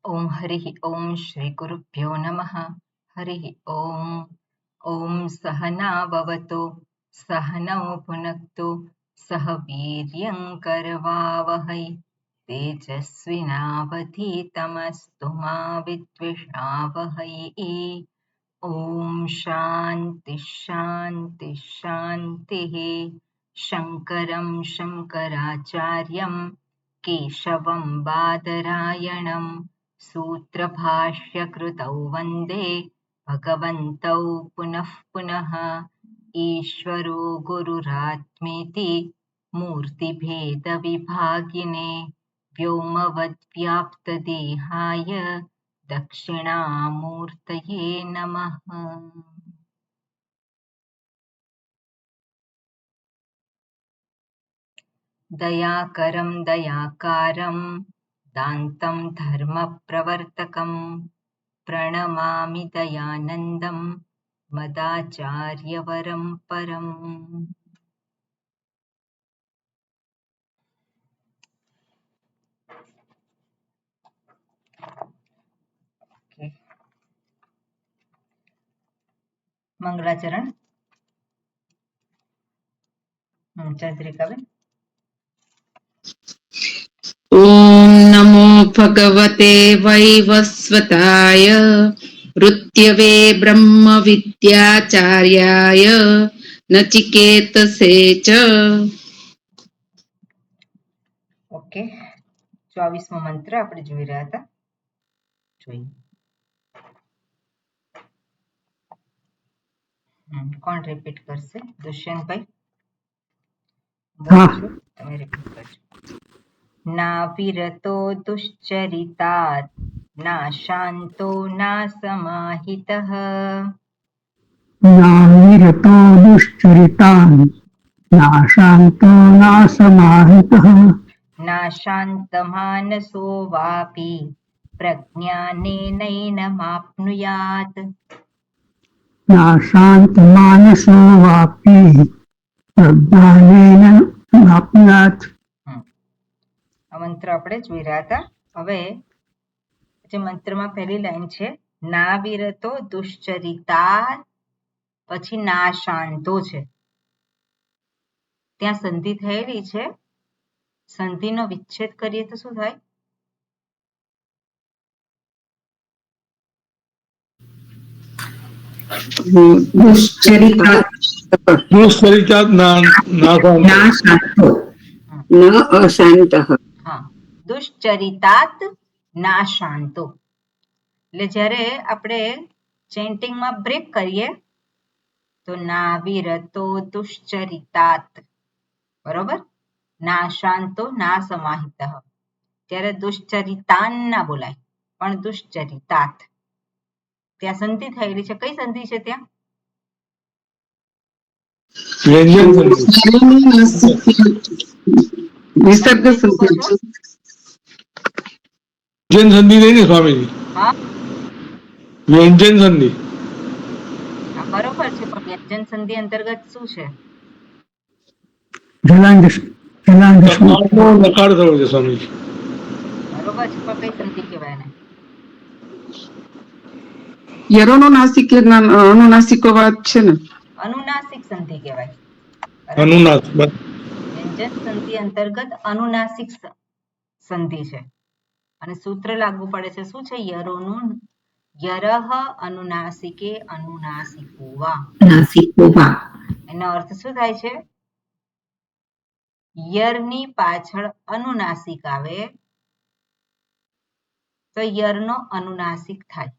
ओम हरिः ओम श्री गुरुभ्यो नमः। हरिः ओम। ओम सहना भवतु सहनौ भुनक्तु सह वीर्यं करवावहै तेजस्विनावधीतमस्तु मा विद्विषावहै। ओम शांति शांति शांतिः। शंकरं शंकराचार्यं केशवं बादरायणं सूत्रभाष्यकृतौ वन्दे भगवन्तौ पुनः पुनः। ईश्वरो गुरुरात्मेति मूर्तिभेदविभागिने व्योमवद्व्याप्तदेहाय दक्षिणामूर्तये नमः। दयाकरं दयाकारं दान्तं धर्मप्रवर्तकं प्रणमामि दयानन्दं मदाचार्यवरं परम्। મંગળાચરણ ચંદ્રિકાબેન। ॐ नमो भगवते वैवस्वताय ऋत्यवे ब्रह्मविद्याचार्याय नचिकेतसे च। ઓકે, 24મો મંત્ર આપણે જોઈ રહ્યા હતા, જોઈએ કોણ રિપીટ કરશે? દુષ્યંતભાઈ બોલું છું, તમે રિપીટ કરજો। ના વિરતો દુશ્ચરિતાत् ના શાંતો ના સમાહિતઃ नाविरतो दुश्चरितान् नाशान्तो नासमाहितः ના શાन्तमानसो वापि प्रज्ञानेनैनमाप्नुयात् नाशान्तमानसो वापि प्रज्ञानेन नाप्नुयात्। આ મંત્ર આપણે જોઈ રહ્યા હતા। હવે જે મંત્રમાં પહેલી લાઈન છે ના વિરતો દુશ્ચરિતા, પછી ના શાંતો છે, ત્યાં સંધિ થયેલી છે, સંધિનો વિચ્છેદ કરીએ તો શું થાય? दुश्चरितात् नाशान्तो न अशान्तः। હા, દુશ્ચરિતાત ના શાંતો, એટલે જ્યારે આપણે ચેન્ટિંગમાં બ્રેક કરીએ તો ના વિરતો દુશ્ચરિતાત, બરોબર, ના શાંતો ના સમાહિતઃ, ત્યારે દુશ્ચરિતાન ના બોલાય પણ દુશ્ચરિતાત। ત્યાં સંધિ થયેલી છે, કઈ સંધિ છે ત્યાં? વિસર્ગ સંધિ સંધિ નહીં ને સ્વામીજી? હા, વ્યંજન સંધિ બરોબર છે, પણ વ્યંજન સંધિ અંતર્ગત શું છે? નકાર થયો છે સ્વામીજી। બરોબર છે, પણ કઈ સંધિ કહેવાય ને? યરોનો નાસિક અનુનાસિકો વાત છે ને, અનુનાસિક સંધિ કહેવાય। અનુનાદ વ્યંજન સંધિ અંતર્ગત અનુનાસિક સંધિ છે અને સૂત્ર લાગુ પડે છે, શું છે? યરોનું યરહ અનુનાસિકે અનુનાસિકો વા, એનો અર્થ શું થાય છે? યરની પાછળ અનુનાસિક આવે તો યરનો અનુનાસિક થાય,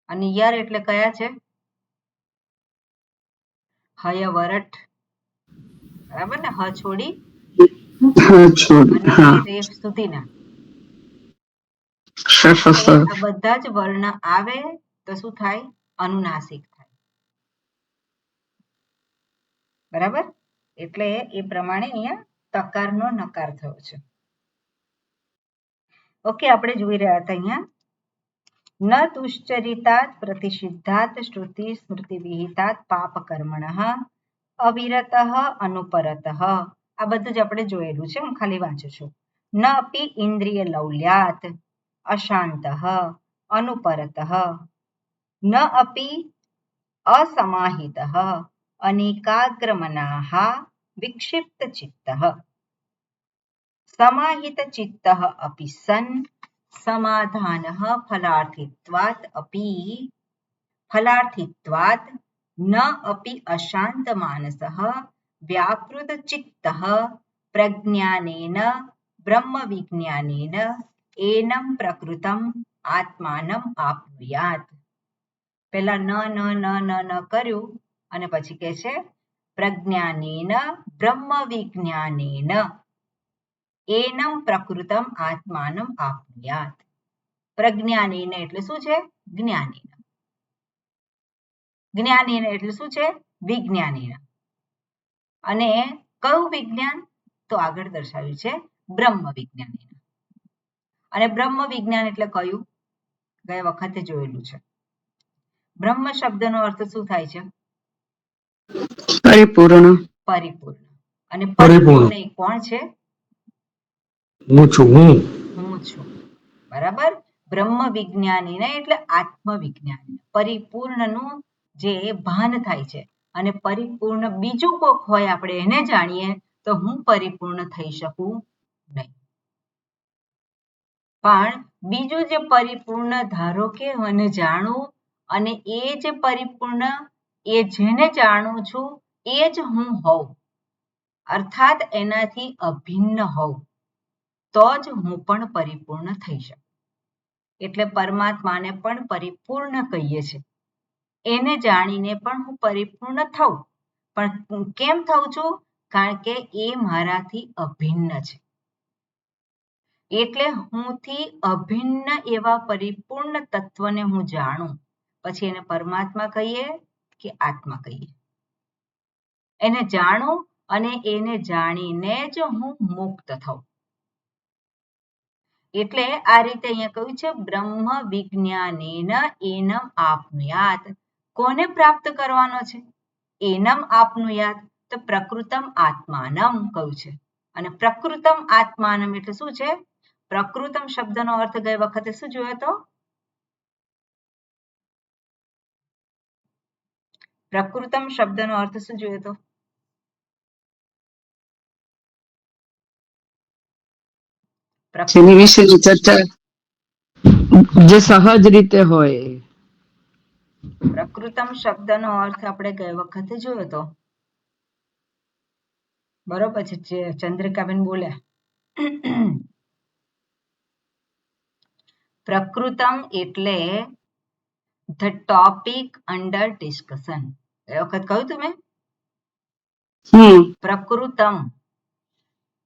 અને યર એટલે કયા છે? હય વરઠ, બરાબર ને? હ છોડી અને રેફ સુધીના, આ બધા જ વર્ણ આવે તો શું થાય? અનુનાસિક થાય, બરાબર? એટલે એ પ્રમાણે અહીંયા તકારનો નકાર થયો છે। ઓકે, આપણે જોઈ રહ્યા હતા અહીંયા ન દુશ્ચરિતાત પ્રતિષિદ્ધાત શ્રુતિ સ્મૃતિ વિહિતાત પાપ કર્મણઃ અવિરતઃ અનુપરતઃ, આ બધું જ આપણે જોયેલું છે, હું ખાલી વાંચું છું। ન અપી ઇન્દ્રિય લૌલ્યાત અશાંતઃ અનુપરતઃ ન અપી અસમાહિતઃ અનેકાગ્રમનાઃ વિક્ષિપ્તચિત્તઃ સમાહિતચિત્તઃ અપિ સન સમાધાનઃ ફલાર્થિત્વાत् ન અપि અશાંતમાનસઃ વ્યાપૃતચિત્તઃ પ્રજ્ઞાનેન બ્રહ્મવિજ્ઞાનેન એનં પ્રકૃતમ આત્માનમ આપનુયાત. પેલા ન કર્યું અને પછી કે છે પ્રજ્ઞાનેન બ્રહ્મવિજ્ઞાનેન એનં પ્રકૃતમ આત્માનમ આપનુયાત. પ્રજ્ઞાનેન એટલે શું છે? જ્ઞાનેન. જ્ઞાનેન એટલે શું છે? વિજ્ઞાનેન. અને કયું વિજ્ઞાન? તો આગળ દર્શાવ્યું છે બ્રહ્મ વિજ્ઞાનેન. અને બ્રહ્મ વિજ્ઞાન એટલે કયું? ગયા વખતે જોયેલું છે. બ્રહ્મ શબ્દનો અર્થ શું થાય છે? પરિપૂર્ણ. પરિપૂર્ણ. અને પરિપૂર્ણ કોણ છે? હું છું. હું છું. બરાબર. બ્રહ્મ વિજ્ઞાનીને એટલે આત્મવિજ્ઞાન. પરિપૂર્ણનું જે ભાન થાય છે અને પરિપૂર્ણ બીજું કોક હોય આપણે એને જાણીએ તો હું પરિપૂર્ણ થઈ શકું નહીં. પણ બીજું જે પરિપૂર્ણ ધારો કે મને જાણું અને એ જે પરિપૂર્ણ એ જેને જાણું છું એ જ હું હોઉં, અર્થાત એનાથી અભિન્ન હોઉં, તો જ હું પણ પરિપૂર્ણ થઈ શકું. એટલે પરમાત્માને પણ પરિપૂર્ણ કહીએ છીએ. એને જાણીને પણ હું પરિપૂર્ણ થઉં. પણ કેમ થઉં છું? કારણ કે એ મારાથી અભિન્ન છે. એટલે હુંથી અભિન્ન એવા પરિપૂર્ણ તત્વને હું જાણું, પછી એને પરમાત્મા કહીએ કે આત્મા કહીએ. એને જાણું અને એને જાણીને જ હું મુક્ત થઉં. એટલે આ રીતે અહીંયા કહ્યું છે બ્રહ્મ વિજ્ઞાનેન એનમ આપનુયાત. કોને પ્રાપ્ત કરવાનો છે? એનમ આપનુયાત, તો પ્રકૃતમ આત્માનમ કહ્યું છે. અને પ્રકૃતમ આત્માનમ એટલે શું છે? પ્રકૃતમ શબ્દનો અર્થ ગઈ વખતે શું જોયો હતો? પ્રકૃતમ શબ્દનો અર્થ શું જોયો હતો? જેની વિશેની ચર્ચા જે સહજ રીતે હોય. પ્રકૃતમ શબ્દનો અર્થ આપણે ગઈ વખતે જોયો હતો. બરોબર છે. ચંદ્રિકાબેન બોલ્યા પ્રકૃતમ એટલે the topic under discussion. એ વખત કહ્યું તમે પ્રકૃતમ.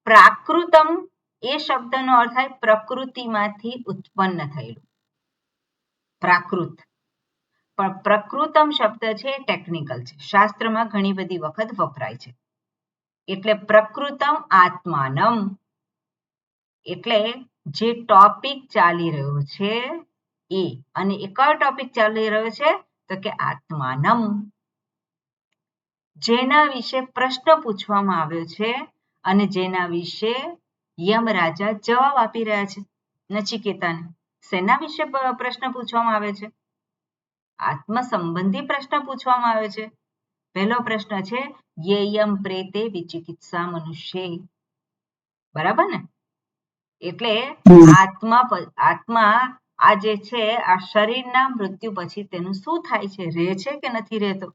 પ્રાકૃતમ એ શબ્દનો અર્થ થાય પ્રકૃતિમાંથી ઉત્પન્ન થયેલું, પ્રાકૃત. પણ પ્રકૃતમ શબ્દ છે ટેકનિકલ છે, શાસ્ત્રમાં ઘણી બધી વખત વપરાય છે. એટલે પ્રકૃતમ આત્માનમ એટલે જે ટોપિક ચાલી રહ્યો છે એ. અને એ કયો ટોપિક ચાલી રહ્યો છે? તો કે આત્માનમ. જેના વિશે પ્રશ્ન પૂછવામાં આવ્યો છે અને જેના વિશે યમરાજા જવાબ આપી રહ્યા છે નચિકેતાને. શેના વિશે પ્રશ્ન પૂછવામાં આવે છે? આત્મ સંબંધી પ્રશ્ન પૂછવામાં આવે છે. પહેલો પ્રશ્ન છે યેયમ પ્રેતે વિચિકિત્સા મનુષ્ય. બરાબર ને? એટલે આત્મા આ જે છે આ શરીરના મૃત્યુ પછી તેનું શું થાય છે? રહે છે કે નથી રહેતો?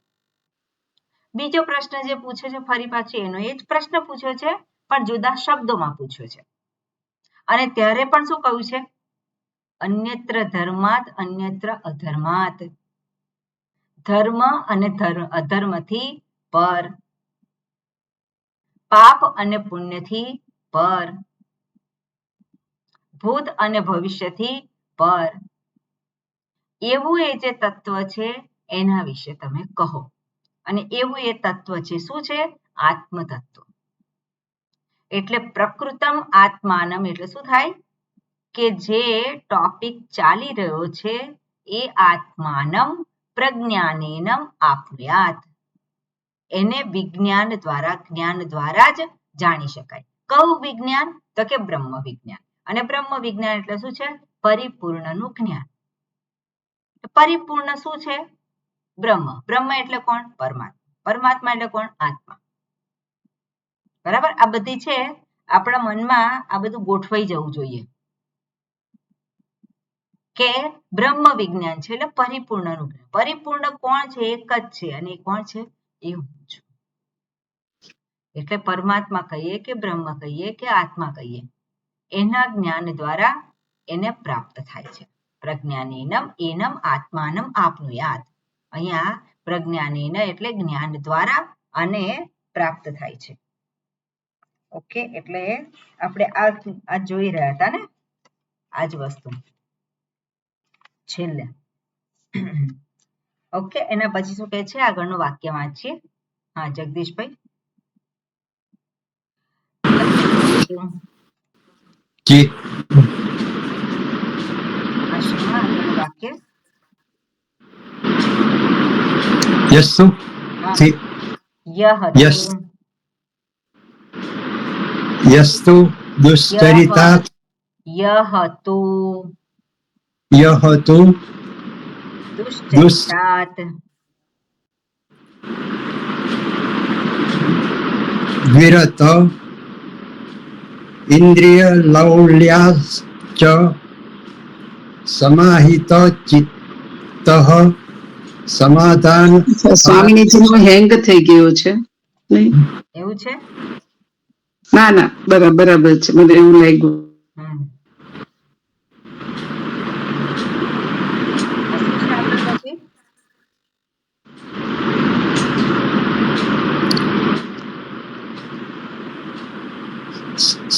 બીજો પ્રશ્ન જે પૂછે છે ફરી પાછું એનો એ જ પ્રશ્ન પૂછ્યો છે પણ જુદા શબ્દોમાં પૂછ્યો છે. અને ત્યારે પણ શું કહ્યું છે? અન્યત્ર ધર્માત અન્યત્ર અધર્માત. ધર્મ અને અધર્મથી પર, પાપ અને પુણ્યથી પર, ભૂત અને ભવિષ્યથી પર. એવું એ જે તત્વ છે એના વિશે તમે કહો. અને એવું એ તત્વ છે શું છે? આત્મ તત્વ. એટલે પ્રકૃતમ આત્માનમ એટલે શું થાય? કે જે ટોપિક ચાલી રહ્યો છે એ આત્માનમ પ્રજ્ઞાનેનમ આપનુયાત. એને વિજ્ઞાન દ્વારા, જ્ઞાન દ્વારા જ જાણી શકાય. કયું વિજ્ઞાન? તો કે બ્રહ્મ વિજ્ઞાન. અને બ્રહ્મ વિજ્ઞાન એટલે શું છે? પરિપૂર્ણનું જ્ઞાન. પરિપૂર્ણ શું છે? બ્રહ્મ. બ્રહ્મ એટલે કોણ? પરમાત્મા. પરમાત્મા એટલે કોણ? આત્મા. બરાબર? આ બધી છે આપણા મનમાં આ બધું ગોઠવાઈ જવું જોઈએ કે બ્રહ્મ વિજ્ઞાન છે એટલે પરિપૂર્ણનું જ્ઞાન. પરિપૂર્ણ કોણ છે? એક જ છે. અને એ કોણ છે? એ હું છું. એટલે પરમાત્મા કહીએ કે બ્રહ્મ કહીએ કે આત્મા કહીએ, એના જ્ઞાન દ્વારા એને પ્રાપ્ત થાય છે. પ્રજ્ઞાનેનમ એનમ આત્માનમ આપનુયાત. અહીંયા પ્રજ્ઞાનેન એટલે જ્ઞાન દ્વારા અને પ્રાપ્ત થાય છે. ઓકે, એટલે આપણે આ જોઈ રહ્યા હતા ને, આ જ વસ્તુ છેલ્લે. ઓકે, એના પછી શું કહે છે? આગળનું વાક્ય વાંચીએ. હા, જગદીશભાઈ. જી વાક્ય યસ્તુ યસ્તુ દુશ્ચરિતાત યહતુ દુશ્ચરિતાત વિરત ઇન્દ્રિય લૌલ્યાશ્ચ સમાહિત ચિત્તઃ સમાધાન. સ્વામીજીનો હેંગ થઈ ગયો છે નહીં? એવું છે? ના ના, બરાબર છે, મને એવું લાગ્યું.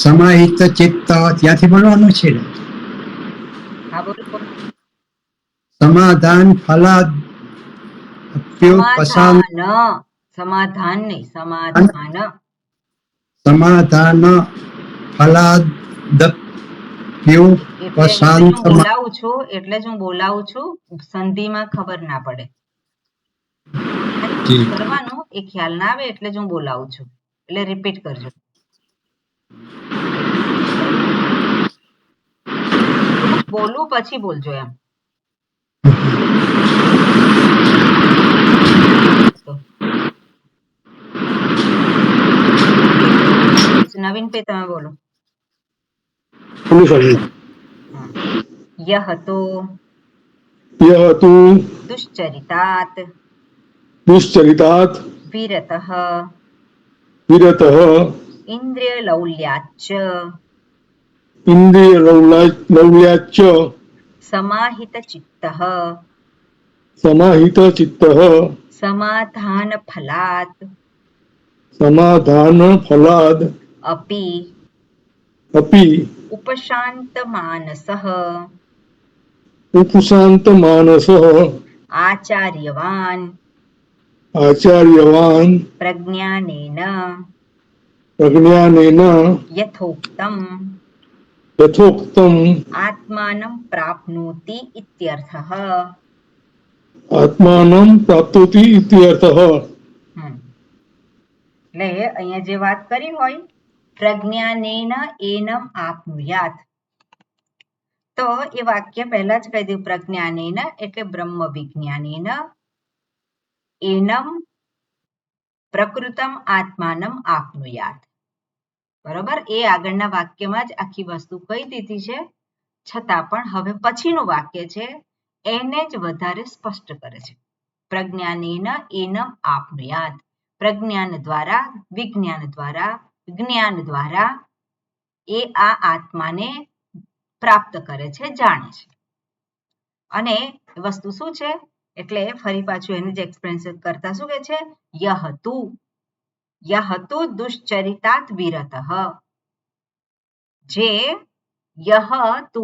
સમાહિત ચિત્ત ત્યાંથી બોલવાનું છે ને. સમાધાન ફલાદ સમાધાન નહીં, સમાધાન ફલાદ એટલે જ હું બોલાવું છું સંધિમાં ખબર ના પડે કરવાનું, એ ખ્યાલ ના આવે એટલે જ હું બોલાવું છું. એટલે રિપીટ કરજો. બોલું પછી બોલજો એમ. નવીન પે તમે બોલો. યહતો દુશ્ચરિતાત વિરતઃ ઇન્દ્રિય લૌલ્યાચ્ચ સમાહિત ચિત્તઃ સમાધાન ફલાદ અપી ઉપશાંત માનસઃ આચાર્યવાન પ્રજ્ઞાનેન યથોક્તમ આત્માनं પ્રાપ્નોતિ ઇત્યર્થઃ. એટલે અહીંયા જે વાત કરી હોય પ્રજ્ઞાનેન એનમ આપનુયાત, તો એ વાક્ય પહેલા જ કહી દઉં. પ્રજ્ઞાનેન એટલે બ્રહ્મ વિજ્ઞાનેન, એનમ પ્રકૃતમ આત્માનમ આપનુયાત. બરોબર, એ આગળના વાક્યમાં જ આખી વસ્તુ કહી દીધી છે, છતાં પણ હવે પછીનું વાક્ય છે એને જ વધારે સ્પષ્ટ કરે છે. પ્રજ્ઞાનેન એનમ આપનુયાત. પ્રજ્ઞાન દ્વારા, વિજ્ઞાન દ્વારા, જ્ઞાન દ્વારા એ આ આત્માને પ્રાપ્ત કરે છે, જાણે છે. અને વસ્તુ શું છે? એટલે ફરી પાછું એને જ એક્સપ્લેન કરતા શું કે છે? યહતુ દુશ્ચરિતાત વિરતઃ. જે યહતુ,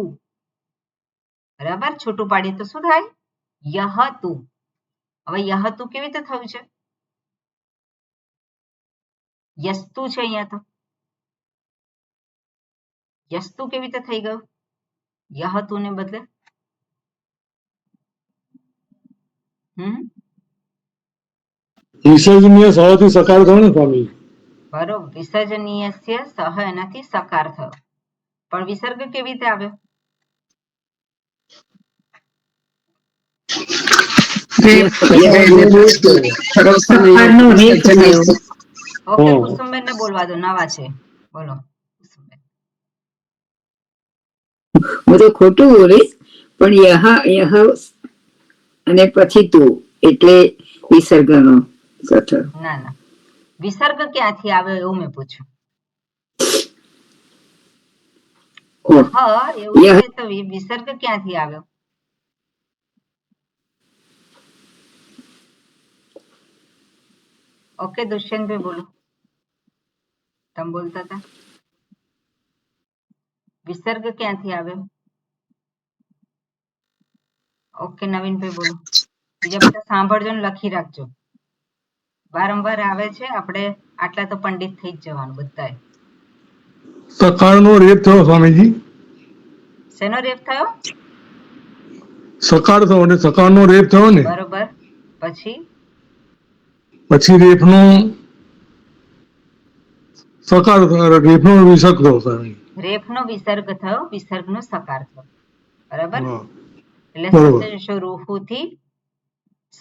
બરાબર, છૂટું પાડીએ તો શું થાય? યહતુ. હવે યહતુ કેવી રીતે થયું છે? યસ્તુ છે અહીંયા તો. યસ્તુ કેવી રીતે થઈ ગયું યહતુ ને બદલે? વિસર્જનીય સવાથી સકાર થયો ને સ્વામી. બરોબર. વિસર્જનીયસ્ય સહ એનાથી સકાર થયો, પણ વિસર્ગ કેવી રીતે આવ્યો? ઓકે, કુસુમબેન ને બોલવા દો, નવા છે. બોલો કુસુમબેન. હું તો ખોટું બોલીશ, પણ યહ અને પછી તું એટલે વિસર્ગનો સઠ. ના ના, વિસર્ગ ક્યાંથી આવ્યો એવું મેં પૂછ્યું. એવું છે તો વિસર્ગ ક્યાંથી આવ્યો? ઓકે દુષ્યંતભાઈ બોલો, તમે બોલતા હતા. વિસર્ગ ક્યાંથી આવ્યો? ઓકે નવીનભાઈ બોલો. બીજા બધા સાંભળજો ને લખી રાખજો. વારંવાર આવે છે, આપણે આટલા તો પંડિત થઈ જ જવાનું બધાએ. સકાળનો રેપ થયો સ્વામીજી. શેનો રેપ થયો? સકાર થયો અને સકાળનો રેપ થયો ને, બરોબર. પછી રેપનો સકાર રેપનો વિસર્ગ થયો સ્વામી. રેફનો વિસર્ગ થયો, વિસર્ગનો સકાર થયો. બરાબર. હા, એટલે બરોબર. સપ્તઋષુથી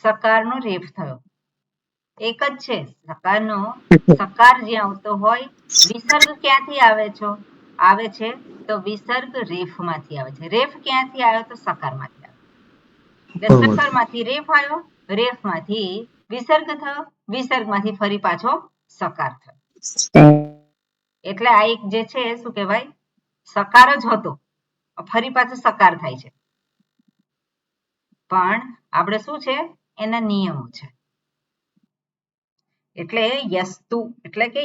સકારનો રેફ થયો. એક જ છે સકારનો. સકાર જ્યાં આવતો હોય, વિસર્ગ ક્યાંથી આવે છે તો વિસર્ગ રેફમાંથી આવે છે. રેફ ક્યાંથી આવ્યો તો સકારમાંથી આવ્યો. એટલે બરોબર. સકારમાંથી રેફ આવ્યો, રેફમાંથી વિસર્ગ થયો, વિસર્ગમાંથી ફરી પાછો સકાર થયો. એટલે આ એક જે છે શું કહેવાય, સકાર જ હતો, ફરી પાછો સકાર થાય છે. પણ આપણે શું છે, એના નિયમો છે. એટલે યસ્તુ એટલે કે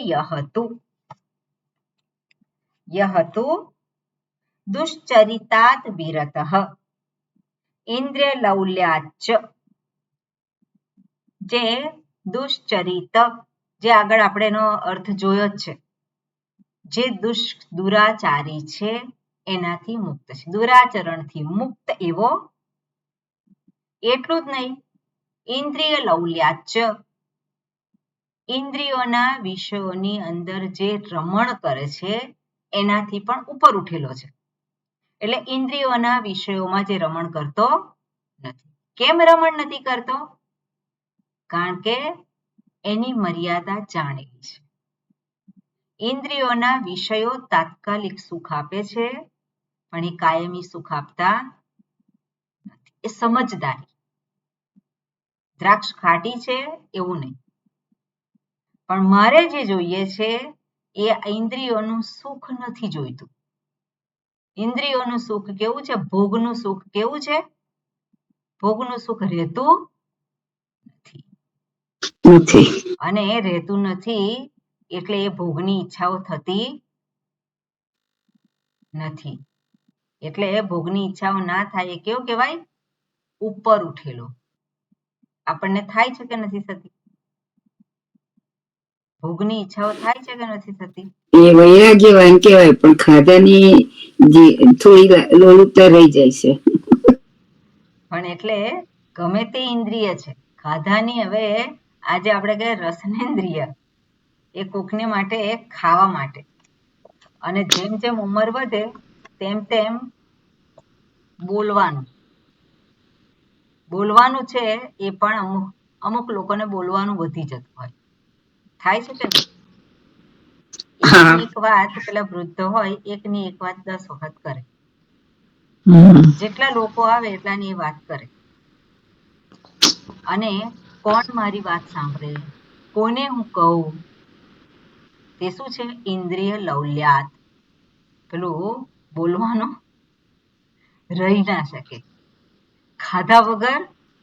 યહતુ દુશ્ચરિતાત વિરતઃ ઇન્દ્રિય લૌલ્યાચ્ચ. જે દુશ્ચરિત, જે આગળ આપણે એનો અર્થ જોયો જ છે, જે દુરાચારી છે એનાથી મુક્ત છે, દુરાચરણથી મુક્ત એવો. એટલું જ નહીં, ઇન્દ્રિય લૌલ્યાચ્ચ, ઇન્દ્રિયોના વિષયોની અંદર જે રમણ કરે છે એનાથી પણ ઉપર ઉઠેલો છે. એટલે ઇન્દ્રિયોના વિષયોમાં જે રમણ કરતો નથી. કેમ રમણ નથી કરતો? કારણ કે એની મર્યાદા જાણેલી છે. ઇન્દ્રિયોના વિષયો તાત્કાલિક સુખ આપે છે, પણ એ કાયમી સુખ આપતા નથી. એ સમજદારી. દ્રાક્ષ ખાટી છે એવું નહીં, પણ મારે જે જોઈએ છે એ ઇન્દ્રિયોનું સુખ નથી જોઈતું. ઇન્દ્રિયોનું સુખ કેવું છે? ભોગનું સુખ કેવું છે? ભોગનું સુખ રહેતું નથી, અને એ રહેતું નથી એટલે એ ભોગની ઈચ્છાઓ થતી નથી. એટલે ભોગની ઈચ્છાઓ ના થાય એ કેવું કહેવાય? ઉપર ઉઠેલો. આપણને થાય છે કે નથી થતી? ભોગની ઈચ્છાઓ થાય છે કે નથી થતી? એ વૈરાગ્યવાન કહેવાય, પણ ખાધાની થોડી લોલુપતા રહી જાય છે. પણ એટલે ગમે તે ઇન્દ્રિય છે, ખાધાની હવે આજે આપણે કહીએ રસનેન્દ્રિય, એ કોકને માટે ખાવા માટે. અને જેમ જેમ ઉંમર વધે તેમ તેમ બોલવાનું છે એ પણ અમુક લોકોને બોલવાનું વધી જતું હોય. થાય છે કે નહીં? એકની એક વાત પેલા વૃદ્ધ હોય, એકની એક વાત 10 વખત કરે. જેટલા લોકો આવે એટલાની એ વાત કરે. અને કોણ મારી વાત સાંભળે, કોને હું કહું? તે શું છે? ઇન્દ્રિય લૌલ્યાત. પેલું બોલવાનું રહી ના શકે, ખાધા વગર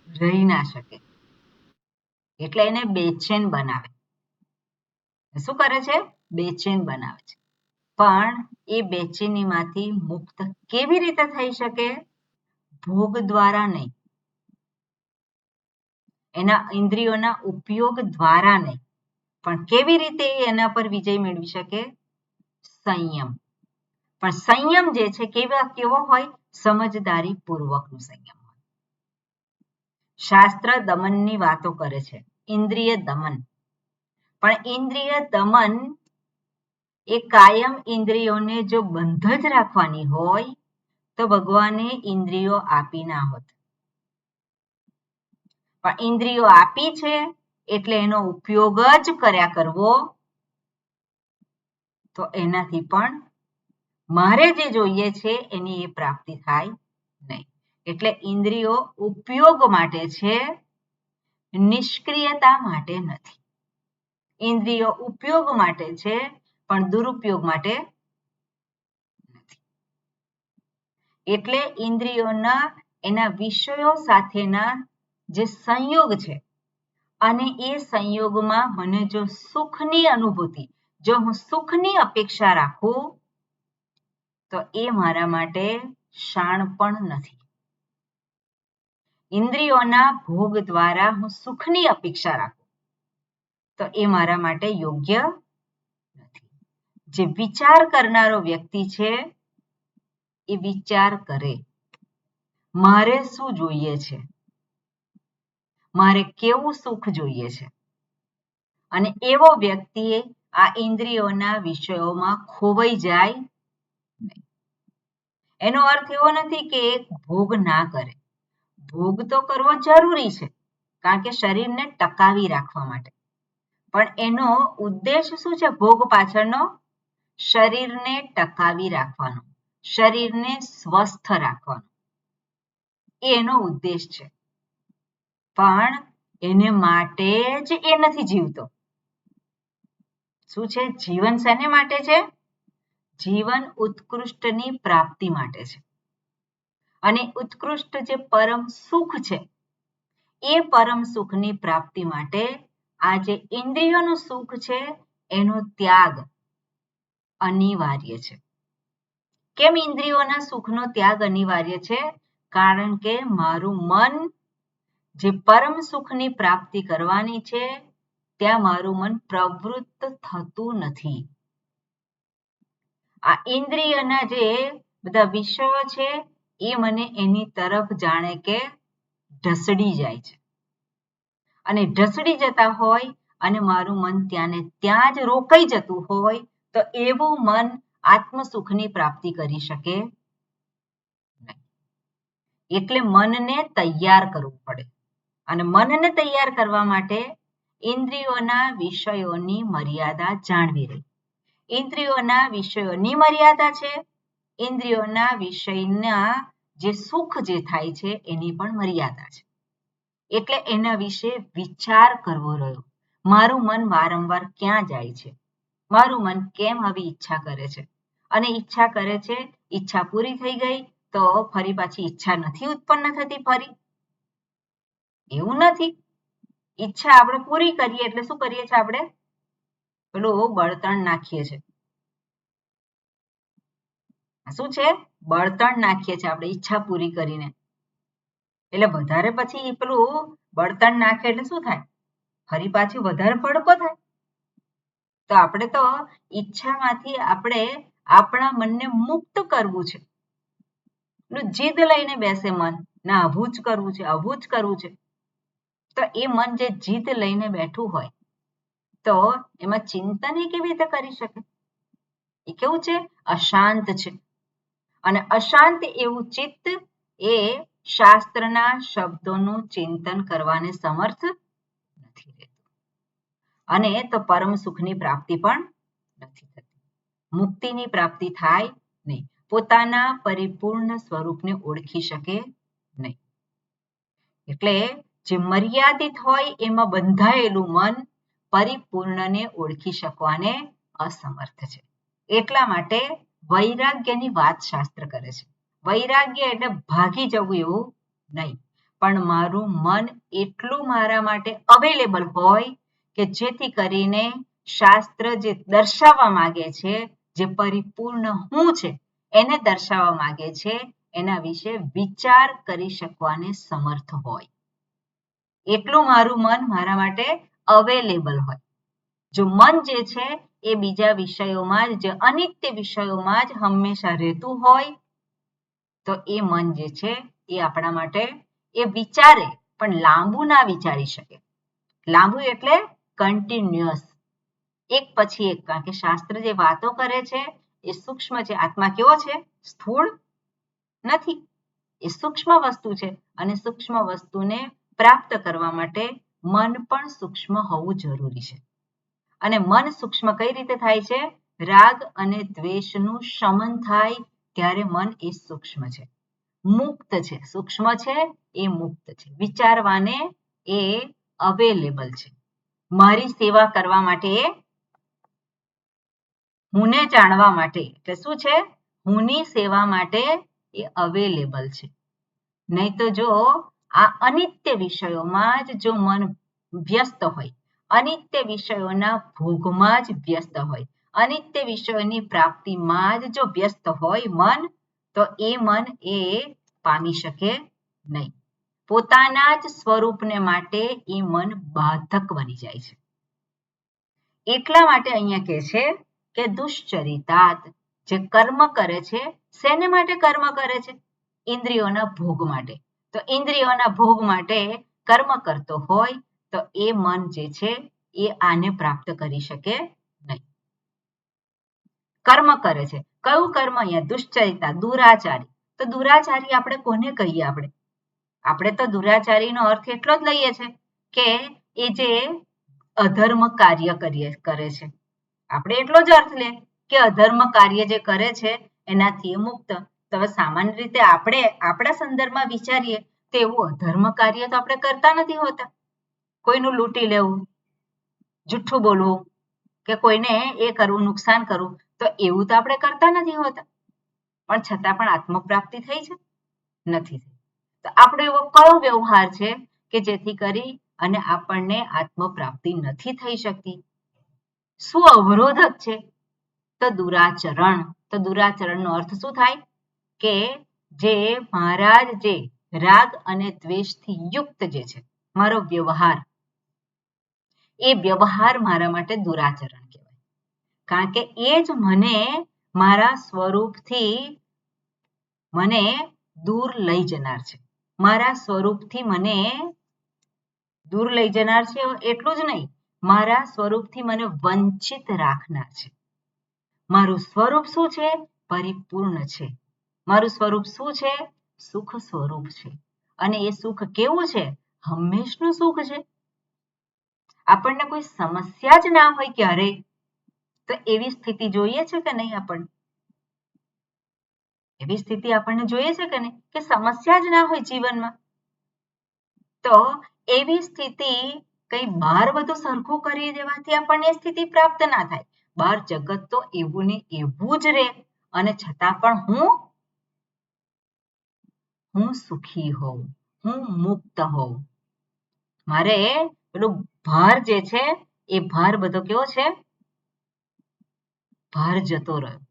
રહી ના શકે, એટલે એને બેચેન બનાવે. શું કરે છે? બેચેન બનાવે છે. પણ એ બેચેનીમાંથી મુક્ત કેવી રીતે થઈ શકે? ભોગ દ્વારા નહીં, એના ઇન્દ્રિયોના ઉપયોગ દ્વારા નહીં, પણ કેવી રીતે એના પર વિજય મેળવી શકે? સંયમ. પણ સંયમ જે છે કેવો હોય? સમજદારી પૂર્વકનું સંયમ હોય. શાસ્ત્ર દમનની વાતો કરે છે, ઇન્દ્રિય દમન, પણ ઇન્દ્રિય દમન એ કાયમ ઇન્દ્રિયોને જો બંધ જ રાખવાની હોય તો ભગવાને ઇન્દ્રિયો આપી ના હોત. પણ ઇન્દ્રિયો આપી છે એટલે એનો ઉપયોગ જ કર્યા કરવો, તો એનાથી પણ મારે જે જોઈએ છે એની એ પ્રાપ્તિ થાય નહીં. એટલે ઇન્દ્રિયો ઉપયોગ માટે છે, નિષ્ક્રિયતા માટે નથી. ઇન્દ્રિયો ઉપયોગ માટે છે પણ દુરુપયોગ માટે નથી. એટલે ઇન્દ્રિયોના એના વિષયો સાથેના જે સંયોગ છે અને એ સંયોગમાં મને જો સુખની અનુભૂતિ, જો હું સુખની અપેક્ષા રાખું તો એ મારા માટે શાણપણ નથી. ઇન્દ્રિયોના ભોગ દ્વારા હું સુખની અપેક્ષા રાખું તો એ મારા માટે યોગ્ય નથી. જે વિચાર કરનારો વ્યક્તિ છે એ વિચાર કરે, મારે શું જોઈએ છે, મારે કેવું સુખ જોઈએ છે, અને એવો વ્યક્તિ આ ઇન્દ્રિયોના વિષયોમાં ખોવાઈ જાય નહીં. એનો અર્થ એવો નથી કે ભોગ ના કરે. ભોગ તો કરવો જરૂરી છે, કારણ કે શરીરને ટકાવી રાખવા માટે. પણ એનો ઉદ્દેશ શું છે? ભોગ પાછળનો શરીરને ટકાવી રાખવાનો, શરીરને સ્વસ્થ રાખવાનો, એ એનો ઉદ્દેશ છે. પણ એને માટે જ એ નથી જીવતો. શું છે? જીવન શેને માટે છે? જીવન ઉત્કૃષ્ટની પ્રાપ્તિ માટે છે. અને ઉત્કૃષ્ટ જે પરમ સુખ છે એ પરમ સુખની પ્રાપ્તિ માટે આ જે ઇન્દ્રિયોનું સુખ છે એનો ત્યાગ અનિવાર્ય છે. કેમ ઇન્દ્રિયોના સુખનો ત્યાગ અનિવાર્ય છે? કારણ કે મારું મન જે પરમ સુખની પ્રાપ્તિ કરવાની છે ત્યાં મારું મન પ્રવૃત્ત થતું નથી. આ ઇન્દ્રિયના જે બધા વિષયો છે એ મને એની તરફ જાણે કે ઢસડી જાય છે. અને ઢસડી જતા હોય અને મારું મન ત્યાં ને ત્યાં જ રોકાઈ જતું હોય તો એવું મન આત્મ સુખની પ્રાપ્તિ કરી શકે નહીં. એટલે મનને તૈયાર કરવું પડે. અને મનને તૈયાર કરવા માટે ઇન્દ્રિયોના વિષયોની મર્યાદા જાણવી રહી. ઇન્દ્રિયોના વિષયોની મર્યાદા છે, ઇન્દ્રિયોના વિષયના જે સુખ જે થાય છે એની પણ મર્યાદા છે. એટલે એના વિશે વિચાર કરવો રહ્યો. મારું મન વારંવાર ક્યાં જાય છે? મારું મન કેમ આવી ઈચ્છા કરે છે? અને ઈચ્છા કરે છે, ઈચ્છા પૂરી થઈ ગઈ તો ફરી પાછી ઈચ્છા નથી ઉત્પન્ન થતી ફરી? એવું નથી. ઈચ્છા આપણે પૂરી કરીએ એટલે શું કરીએ છીએ? આપણે પેલું બળતણ નાખીએ છીએ. શું છે? બળતણ નાખીએ છીએ આપણે ઈચ્છા પૂરી કરીને. એટલે વધારે પછી પેલું બળતણ નાખે એટલે શું થાય? ફરી પાછી વધારે ભડકો થાય. તો આપણે તો ઈચ્છામાંથી આપણે આપણા મનને મુક્ત કરવું છે. જીદ લઈને બેસે મન, ના આવું જ કરવું છે, આવું જ કરવું છે. તો એ મન જે જીદ લઈને બેઠું હોય તો એમાં ચિંતન એ કેવી રીતે કરી શકે? એ કેવું છે? અશાંત છે. અને અશાંત એવું ચિત્ત એ શાસ્ત્રના શબ્દોનું ચિંતન કરવાને સમર્થ નથી રહેતું. અને તો પરમ સુખની પ્રાપ્તિ પણ નથી થતી. મુક્તિની પ્રાપ્તિ થાય નહીં. પોતાના પરિપૂર્ણ સ્વરૂપને ઓળખી શકે નહીં. એટલે જે મર્યાદિત હોય એમાં બંધાયેલું મન પરિપૂર્ણને ઓળખી શકવાને અસમર્થ છે. એટલા માટે વૈરાગ્યની વાત શાસ્ત્ર કરે છે. વૈરાગ્ય એટલે ભાગી જવું એવું નહીં, પણ મારું મન એટલું મારા માટે અવેલેબલ હોય કે જેથી કરીને શાસ્ત્ર જે દર્શાવવા માંગે છે, જે પરિપૂર્ણ હું છે એને દર્શાવવા માંગે છે, એના વિશે વિચાર કરી શકવાને સમર્થ હોય. એટલું મારું મન મારા માટે અવેલેબલ હોય. જો મન જે છે એ બીજા વિષયોમાં જ, જે અનિત્ય વિષયોમાં જ હંમેશા રહેતું હોય તો એ મન જે છે એ આપણા માટે એ વિચારે પણ લાંબુ ના વિચારી શકે. લાંબુ એટલે કન્ટિન્યુઅસ, એક પછી એક, કારણ કે શાસ્ત્ર જે વાતો કરે છે એ સૂક્ષ્મ છે. આત્મા કેવો છે? સ્થૂળ નથી, એ સૂક્ષ્મ વસ્તુ છે અને સૂક્ષ્મ વસ્તુને પ્રાપ્ત કરવા માટે મન પણ સૂક્ષ્મ હોવું જરૂરી છે. અને મન સૂક્ષ્મ કઈ રીતે થાય છે? રાગ અને દ્વેષનું શમન થાય ત્યારે મન એ સૂક્ષ્મ છે, મુક્ત છે. સૂક્ષ્મ છે એ મુક્ત છે, વિચારવાને એ અવેલેબલ છે. મારી સેવા કરવા માટે, હુંને જાણવા માટે, એટલે શું છે? હુંની સેવા માટે એ અવેલેબલ છે. નહીં તો જો આ અનિત્ય વિષયોમાં જ જો મન વ્યસ્ત હોય, અનિત્ય વિષયોના ભોગમાં જ વ્યસ્ત હોય, અનિત્ય વિષયોની પ્રાપ્તિમાં જ જો વ્યસ્ત હોય મન, તો એ મન એ પામી શકે નહીં. પોતાના જ સ્વરૂપને માટે એ મન બાધક બની જાય છે. એટલા માટે અહીંયા કહે છે કે દુશ્ચરિતાત, જે કર્મ કરે છે, શેને માટે કર્મ કરે છે? ઇન્દ્રિયોના ભોગ માટે. તો ઇન્દ્રિયોના ભોગ માટે કર્મ કરતો હોય તો એ મન જે છે એ આને પ્રાપ્ત કરી શકે નહીં. કર્મ કરે છે, કયું કર્મ? અહીંયા દુશ્ચરિતા, દુરાચારી. તો દુરાચારી આપણે કોને કહીએ? આપણે તો દુરાચારીનો અર્થ એટલો જ લઈએ છે કે એ જે અધર્મ કાર્ય કરે છે. આપણે એટલો જ અર્થ લે કે અધર્મ કાર્ય જે કરે છે એનાથી એ મુક્ત. તો હવે સામાન્ય રીતે આપણે આપણા સંદર્ભમાં વિચારીએ તો એવું અધર્મ કાર્ય તો આપણે કરતા નથી હોતા. કોઈનું લૂંટી લેવું, જુઠ્ઠું બોલવું, કે કોઈને એ કરવું, નુકસાન કરવું, તો એવું તો આપણે કરતા નથી હોતા. પણ છતાં પણ આત્મપ્રાપ્તિ થઈ છે? નથી થઈ. તો આપણો એવો કયો વ્યવહાર છે કે જેથી કરી અને આપણને આત્મપ્રાપ્તિ નથી થઈ શકતી? શું અવરોધક છે? તો દુરાચરણ. તો દુરાચરણનો અર્થ શું થાય? કે જે મારા જે રાગ અને દ્વેષથી યુક્ત જે છે મારો વ્યવહાર, એ વ્યવહાર મારા માટે દુરાચરણ કહેવાય. કારણ કે એ જ મને મારા સ્વરૂપથી મને દૂર લઈ જનાર છે. મારા સ્વરૂપથી મને દૂર લઈ જનાર છે. એટલું જ નહીં, મારા સ્વરૂપથી મને વંચિત રાખનાર છે. મારું સ્વરૂપ શું છે? પરિપૂર્ણ છે. મારું સ્વરૂપ શું છે? સુખ સ્વરૂપ છે. અને એ સુખ કેવું છે? હંમેશનું સુખ છે. આપણને કોઈ સમસ્યા જ ના હોય ક્યારેય, તો એવી સ્થિતિ જોઈએ છે કે નહીં? આપણને એવી સ્થિતિ આપણને જોઈએ છે કે નહીં, કે સમસ્યા જ ના હોય જીવનમાં? તો એવી સ્થિતિ કઈ બહાર બધું સરખું કરી દેવાથી આપણને સ્થિતિ પ્રાપ્ત ના થાય. બહાર જગત તો એવું ને એવું જ રહે અને છતાં પણ હું સુખી હોઉં, હું મુક્ત હોઉં. મારે પેલું ભાર જે છે એ ભાર બધો કેવો છે? ભાર જતો રહ્યો.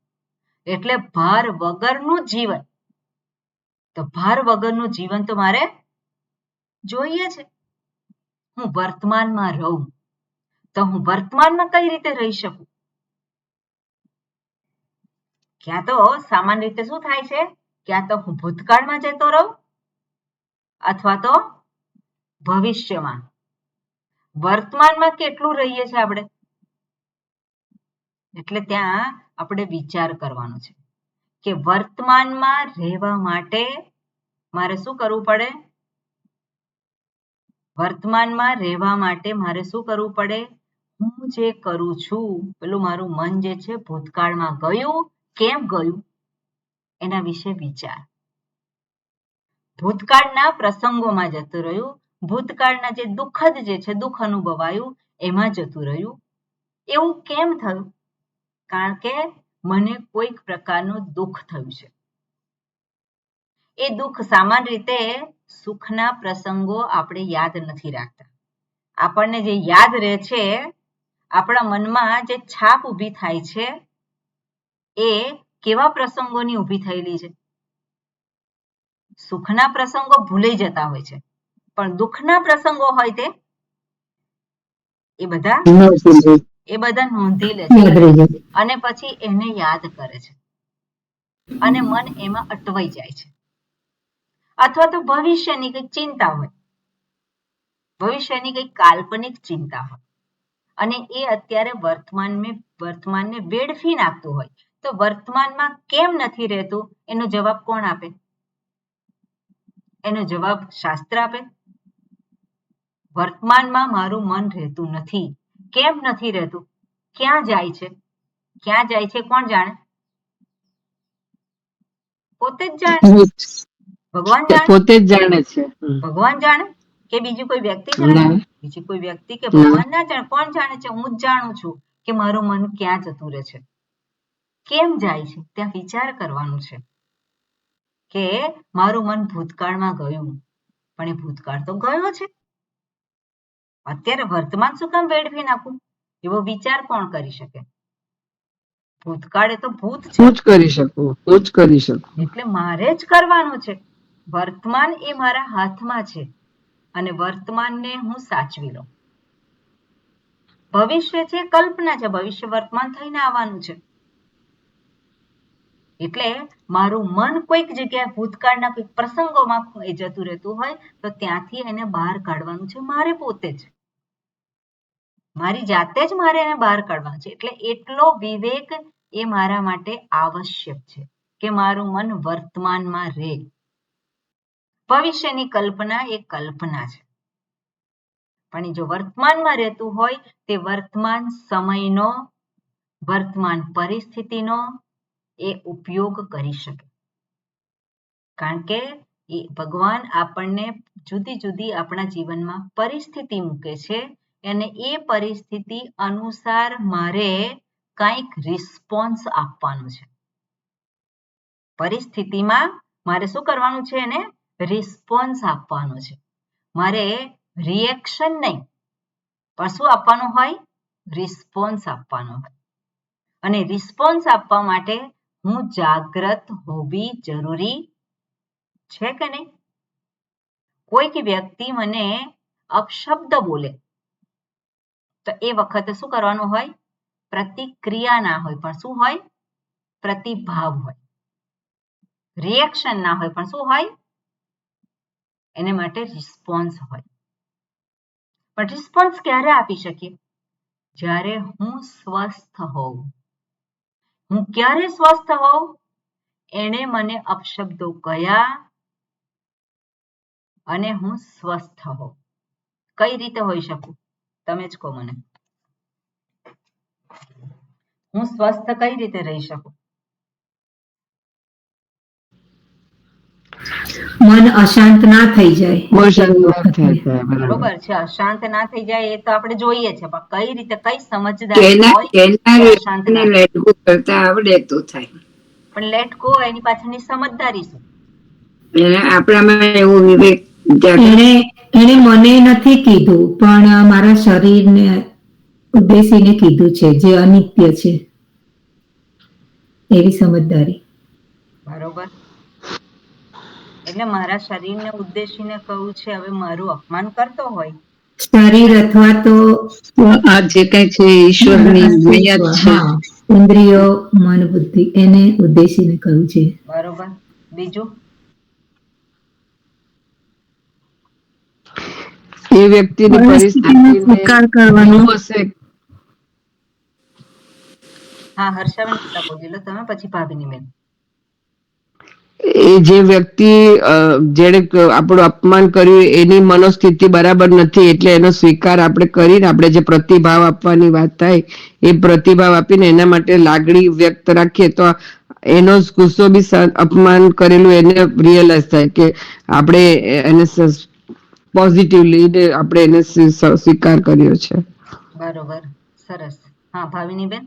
એટલે ભાર વગરનું જીવન, તો ભાર વગરનું જીવન તો મારે જોઈએ છે. હું વર્તમાનમાં રહું, તો હું વર્તમાનમાં કઈ રીતે રહી શકું? ક્યાં તો સામાન્ય રીતે શું થાય છે? ક્યાં તો હું ભૂતકાળમાં જતો રહું અથવા તો ભવિષ્યમાં. વર્તમાનમાં કેટલું રહીએ છીએ આપણે? એટલે ત્યાં આપણે વિચાર કરવાનો છે કે વર્તમાનમાં રહેવા માટે મારે શું કરવું પડે? વર્તમાનમાં રહેવા માટે મારે શું કરવું પડે? હું જે કરું છું, પેલું મારું મન જે છે ભૂતકાળમાં ગયું, કેમ ગયું એના વિશે વિચાર. ભૂતકાળના પ્રસંગોમાં જતું રહ્યું, ભૂતકાળના જે દુઃખદ જે છે, દુઃખ અનુભવાયું એમાં જતું રહ્યું. એવું કેમ થયું? કારણ કે મને કોઈક પ્રકારનું દુઃખ થયું છે. એ દુઃખ સામાન્ય રીતે સુખના પ્રસંગો આપણે યાદ નથી રાખતા. આપણને જે યાદ રહે છે, આપણા મનમાં જે છાપ ઊભી થાય છે, એ કેવા પ્રસંગોની ઊભી થયેલી છે? સુખના પ્રસંગો ભૂલાઈ જતા હોય છે, પણ દુઃખના પ્રસંગો હોય તે એ બધા નોંધી લે છે અને પછી એને યાદ કરે છે અને મન એમાં અટવાઈ જાય છે. અથવા તો ભવિષ્યની કંઈક ચિંતા હોય, ભવિષ્યની કંઈક કાલ્પનિક ચિંતા હોય અને એ અત્યારે વર્તમાનને વેડફી નાખતું હોય તો વર્તમાનમાં કેમ નથી રહેતું એનો જવાબ કોણ આપે? એનો જવાબ શાસ્ત્ર આપે. વર્તમાનમાં મારું મન રહેતું નથી. કેમ નથી રહેતું? ક્યાં જાય છે? ક્યાં જાય છે કોણ જાણે? પોતે જ જાણે. ભગવાન જાણે. પોતે જ જાણે છે. ભગવાન જાણે કે બીજું કોઈ વ્યક્તિ જાણે? બીજી કોઈ વ્યક્તિ કે ભગવાન ના જાણે. કોણ જાણે છે? હું જ જાણું છું કે મારું મન ક્યાં જતું રહે છે, કેમ જાય છે. ત્યાં વિચાર કરવાનું છે કે મારું મન ભૂતકાળમાં ગયું, પણ એ ભૂતકાળ તો ગયો છે, અત્યારે વર્તમાન શું કામ વેડફી નાખું? એવો વિચાર કોણ કરી શકે? ભૂતકાળ એ તો ભૂત છે. હું જ કરી શકું. એટલે મારે જ કરવાનું છે. વર્તમાન એ મારા હાથમાં છે અને વર્તમાનને હું સાચવી લઉં. ભવિષ્ય છે કલ્પના છે, ભવિષ્ય વર્તમાન થઈને આવવાનું છે. એટલે મારું મન કોઈક જગ્યાએ ભૂતકાળના કોઈક પ્રસંગોમાં એ જતું રહેતું હોય તો ત્યાંથી એને બહાર કાઢવાનું છે મારે પોતે જ. મારી જાતે જ મારે એને બહાર કાઢવાનું છે. એટલે એટલો વિવેક એ મારા માટે આવશ્યક છે કે મારું મન વર્તમાનમાં રહે. ભવિષ્યની કલ્પના એ કલ્પના છે, પણ જો વર્તમાનમાં રહેતું હોય તે વર્તમાન સમયનો, વર્તમાન પરિસ્થિતિનો એ ઉપયોગ કરી શકે. કારણ કે ભગવાન આપણને જુદી જુદી આપણા જીવનમાં પરિસ્થિતિ મૂકે છે અને એ પરિસ્થિતિ અનુસાર મારે કંઈક રિસ્પોન્સ આપવાનું છે. પરિસ્થિતિમાં મારે શું કરવાનું છે? એને રિસ્પોન્સ આપવાનો છે. મારે રિએક્શન નહીં, પણ શું આપવાનું હોય? રિસ્પોન્સ આપવાનો હોય. અને રિસ્પોન્સ આપવા માટે હું જાગ્રત હોવી જરૂરી છે કે નહીં? કોઈક વ્યક્તિ મને અપશબ્દ બોલે તો એ વખતે શું કરવાનું હોય? પ્રતિક્રિયા ના હોય, પણ શું હોય? પ્રતિભાવ હોય. રિએક્શન ના હોય, પણ શું હોય? એને માટે રિસ્પોન્સ હોય. પણ રિસ્પોન્સ ક્યારે આપી શકીએ? જ્યારે હું સ્વસ્થ હોઉં. હું ક્યારે સ્વસ્થ હોઉં? એણે મને અપશબ્દો કયા અને હું સ્વસ્થ હોઉં. કઈ રીતે હોઈ શકું? તમે જ કહો મને. હું સ્વસ્થ કઈ રીતે રહી શકું? મન અશાંત ના થઈ જાય. બરોબર છે. અશાંત ના થઈ જાય એ તો આપણે જોઈએ છે, પણ કઈ રીતે, કઈ સમજદારી હોય અશાંત ના કરતા આવડે તો થાય. પણ લેટ ગો એની પાછળની સમજદારી શું? આપણામાં એવો વિવેક એને મને નથી કીધું, પણ મારા શરીરને ઉદ્દેશીને કીધું છે, જે અનિત્ય છે, એવી સમજદારી. બરોબર. એટલે મારા શરીરને ઉદ્દેશીને કહું છે, હવે મારું અપમાન કરતો હોય શરીર અથવા તો આ જે કઈ છે ઈશ્વરની નિયત છે. ઇન્દ્રિયો, મન, બુદ્ધિ એને ઉદ્દેશીને કહ્યું છે. બરોબર. બીજું? એ વ્યક્તિની પરિસ્થિતિનો સ્વીકાર કરવાનો હશે. હા, હર્ષાબેન બોલી લો તમે, પછી ભાભીની બેન. એ જે વ્યક્તિ જેણે આપણું અપમાન કર્યું એની મનોસ્થિતિ બરાબર નથી, એટલે એનો સ્વીકાર આપણે કરીને આપણે જે પ્રતિભાવ આપવાની વાત થાય એ પ્રતિભાવ આપીને એના માટે લાગણી વ્યક્ત રાખીએ તો એનો ગુસ્સો બી અપમાન કરેલું એને રિયલાઇઝ થાય કે આપણે એને પોઝિટિવલી આપણે એને સ્વીકાર કર્યો છે. બરોબર, સરસ. હા, ભાવિની બેન.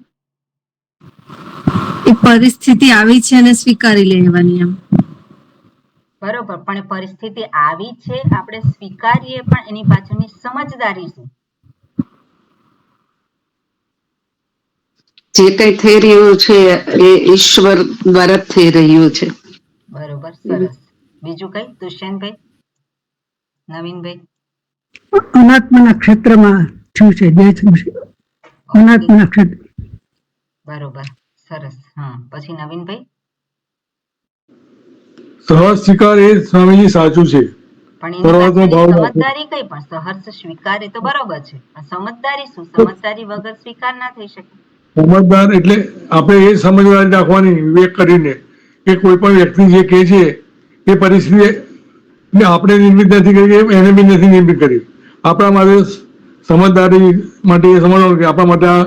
એ પરિસ્થિતિ આવી છે અને સ્વીકારી લેવાની એમ. બરોબર, પણ પરિસ્થિતિ આવી છે, આપણે સ્વીકારીએ, પણ એની પાછળની સમજદારી શું? જે કઈ થઈ રહ્યું છે એ ઈશ્વર દ્વારા થઈ રહ્યું છે. બરોબર, સરસ. બીજું કઈ? દુષ્યંતભાઈ, નવીનભાઈ? અનાત્માના ક્ષેત્રમાં થયું છે, જે થયું છે અનાત્માના ક્ષેત્ર. બરોબર, સરસ. હા, પછી નવીનભાઈ? સહજ સ્વીકાર એ સ્વામીજી સાચું છે. પણ એની સર્વાત્મ પાછળની ભાવ રાખો. સમજદારી કઈ? પણ સહર્ષ સ્વીકાર એ તો બરોબર છે, પણ સમજદારી શું? સમજદારી વગર સ્વીકાર ના થઈ શકે. સમજદાર એટલે આપણે એ સમજદારી રાખવાની વિવેક કરીને કે કોઈ પણ વ્યક્તિ જે કહે છે એ પરિસ્થિતિ ને આપણે નિર્મિત નથી કરી, એને બી નથી નિર્મિત કરી. આપણા માટે સમજદારી માટે એ સમજવાનું કે આપણા માટે આ